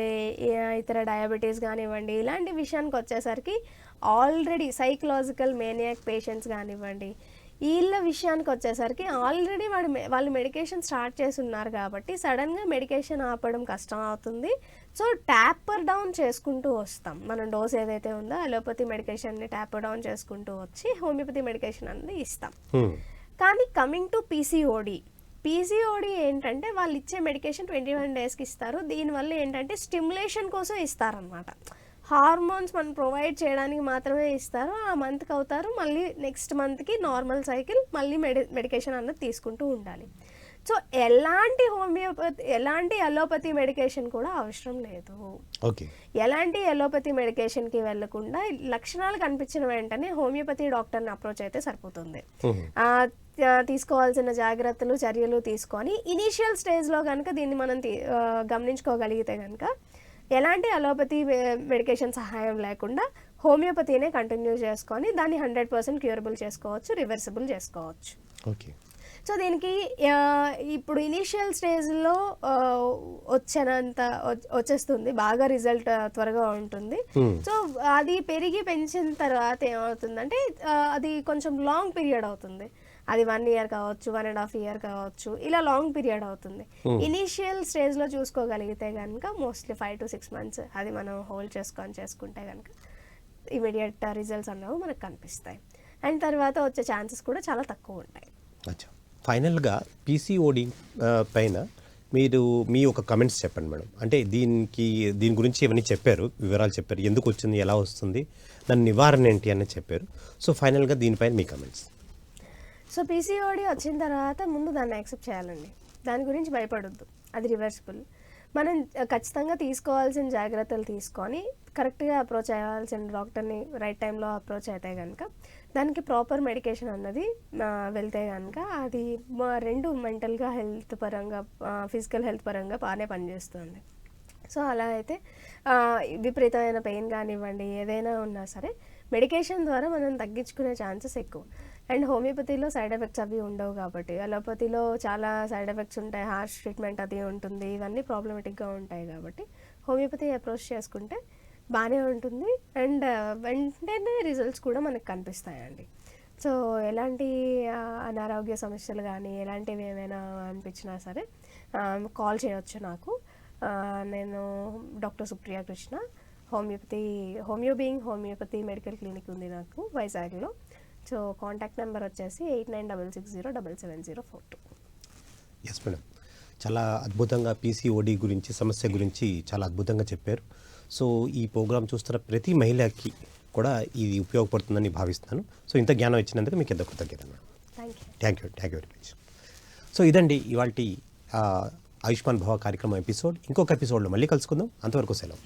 ఇతర డయాబెటీస్ కానివ్వండి, ఇలాంటి విషయానికి వచ్చేసరికి ఆల్రెడీ సైకలాజికల్ మేనియాక్ పేషెంట్స్ కానివ్వండి, వీళ్ళ విషయానికి వచ్చేసరికి ఆల్రెడీ వాళ్ళు మెడికేషన్ స్టార్ట్ చేసి ఉన్నారు కాబట్టి సడన్గా మెడికేషన్ ఆపడం కష్టం అవుతుంది. సో ట్యాపర్ డౌన్ చేసుకుంటూ వస్తాం. మనం డోస్ ఏదైతే ఉందో అలోపతి మెడికేషన్ని ట్యాపర్ డౌన్ చేసుకుంటూ వచ్చి హోమియోపతి మెడికేషన్ అనేది ఇస్తాం. కానీ కమింగ్ టు పీసీఓడి ఏంటంటే వాళ్ళు ఇచ్చే మెడికేషన్ 21 డేస్కి ఇస్తారు. దీనివల్ల ఏంటంటే స్టిమ్యులేషన్ కోసం ఇస్తారనమాట. హార్మోన్స్ మనం ప్రొవైడ్ చేయడానికి మాత్రమే ఇస్తారు. ఆ మంత్కి అవుతారు, మళ్ళీ నెక్స్ట్ మంత్కి నార్మల్ సైకిల్, మళ్ళీ మెడికేషన్ అన్నది తీసుకుంటూ ఉండాలి. సో ఎలాంటి అలోపతి మెడికేషన్ కూడా అవసరం లేదు. ఓకే. ఎలాంటి అలోపతి మెడికేషన్కి వెళ్లకుండా లక్షణాలు కనిపించిన వెంటనే హోమియోపతి డాక్టర్ని అప్రోచ్ అయితే సరిపోతుంది. తీసుకోవాల్సిన జాగ్రత్తలు చర్యలు తీసుకొని ఇనీషియల్ స్టేజ్లో కనుక దీన్ని మనం గమనించుకోగలిగితే కనుక ఎలాంటి అలోపతి మెడికేషన్ సహాయం లేకుండా హోమియోపతినే కంటిన్యూ చేసుకొని దాన్ని 100% క్యూరబుల్ చేసుకోవచ్చు, రివర్సిబుల్ చేసుకోవచ్చు. ఓకే. సో దీనికి ఇప్పుడు ఇనీషియల్ స్టేజ్లో వచ్చేస్తుంది, బాగా రిజల్ట్ త్వరగా ఉంటుంది. సో అది పెంచిన తర్వాత ఏమవుతుందంటే అది కొంచెం లాంగ్ పీరియడ్ అవుతుంది. అది 1 year కావచ్చు, 1.5 year కావచ్చు, ఇలా లాంగ్ పీరియడ్ అవుతుంది. ఇనీషియల్ స్టేజ్లో చూసుకోగలిగితే కనుక మోస్ట్లీ 5 to 6 months అది మనం హోల్డ్ చేసుకుంటే కనుక ఇమీడియట్ రిజల్ట్స్ అన్నవి మనకు కనిపిస్తాయి. అండ్ తర్వాత వచ్చే ఛాన్సెస్ కూడా చాలా తక్కువ ఉంటాయి. అచ్చా, ఫైనల్గా పీసీఓడి పైన మీరు మీ ఒక కమెంట్స్ చెప్పండి మేడం. అంటే దీని గురించి ఇవన్నీ చెప్పారు, వివరాలు చెప్పారు, ఎందుకు వచ్చింది, ఎలా వస్తుంది, దాని నివారణ ఏంటి అని చెప్పారు. సో ఫైనల్గా దీనిపైన మీ కమెంట్స్. సో పీసీఓడి వచ్చిన తర్వాత ముందు దాన్ని యాక్సెప్ట్ చేయాలండి. దాని గురించి భయపడొద్దు, అది రివర్సిబుల్. మనం ఖచ్చితంగా తీసుకోవాల్సిన జాగ్రత్తలు తీసుకొని కరెక్ట్గా అప్రోచ్ అవ్వాల్సిన డాక్టర్ని రైట్ టైంలో అప్రోచ్ అయితే కనుక దానికి ప్రాపర్ మెడికేషన్ అన్నది వెళ్తే కనుక అది రెండు మెంటల్గా హెల్త్ పరంగా, ఫిజికల్ హెల్త్ పరంగా బాగానే పనిచేస్తుంది. సో అలా అయితే విపరీతమైన పెయిన్ కానివ్వండి, ఏదైనా ఉన్నా సరే మెడికేషన్ ద్వారా మనం తగ్గించుకునే ఛాన్సెస్ ఎక్కువ. అండ్ హోమియోపతిలో సైడ్ ఎఫెక్ట్స్ అవి ఉండవు కాబట్టి, అలోపతిలో చాలా సైడ్ ఎఫెక్ట్స్ ఉంటాయి, హార్ష్ ట్రీట్మెంట్ అది ఉంటుంది, ఇవన్నీ ప్రాబ్లమేటిక్గా ఉంటాయి కాబట్టి హోమియోపతి అప్రోచ్ చేసుకుంటే బాగానే ఉంటుంది. అండ్ వెంటనే రిజల్ట్స్ కూడా మనకు కనిపిస్తాయండి. సో ఎలాంటి అనారోగ్య సమస్యలు కానీ ఎలాంటివి ఏమైనా అనిపించినా సరే కాల్ చేయొచ్చు నాకు. నేను doctor Supriya Krishna, homeopathy medical clinic ఉంది నాకు వైజాగ్లో. సో కాంటాక్ట్ నెంబర్ వచ్చేసి 8966077042. ఎస్ మేడం, చాలా అద్భుతంగా పీసీఓడి గురించి, సమస్య గురించి చాలా అద్భుతంగా చెప్పారు. సో ఈ ప్రోగ్రాం చూస్తున్న ప్రతి మహిళకి కూడా ఇది ఉపయోగపడుతుందని భావిస్తున్నాను. సో ఇంత జ్ఞానం ఇచ్చినందుకు మీకు ఎంత కృతజ్ఞత madam. Thank you very much. So ఇదండి ఇవాళ ఆయుష్మాన్ భవ కార్యక్రమం ఎపిసోడ్. ఇంకొక ఎపిసోడ్లో మళ్ళీ కలుసుకుందాం. అంతవరకు సెలవు.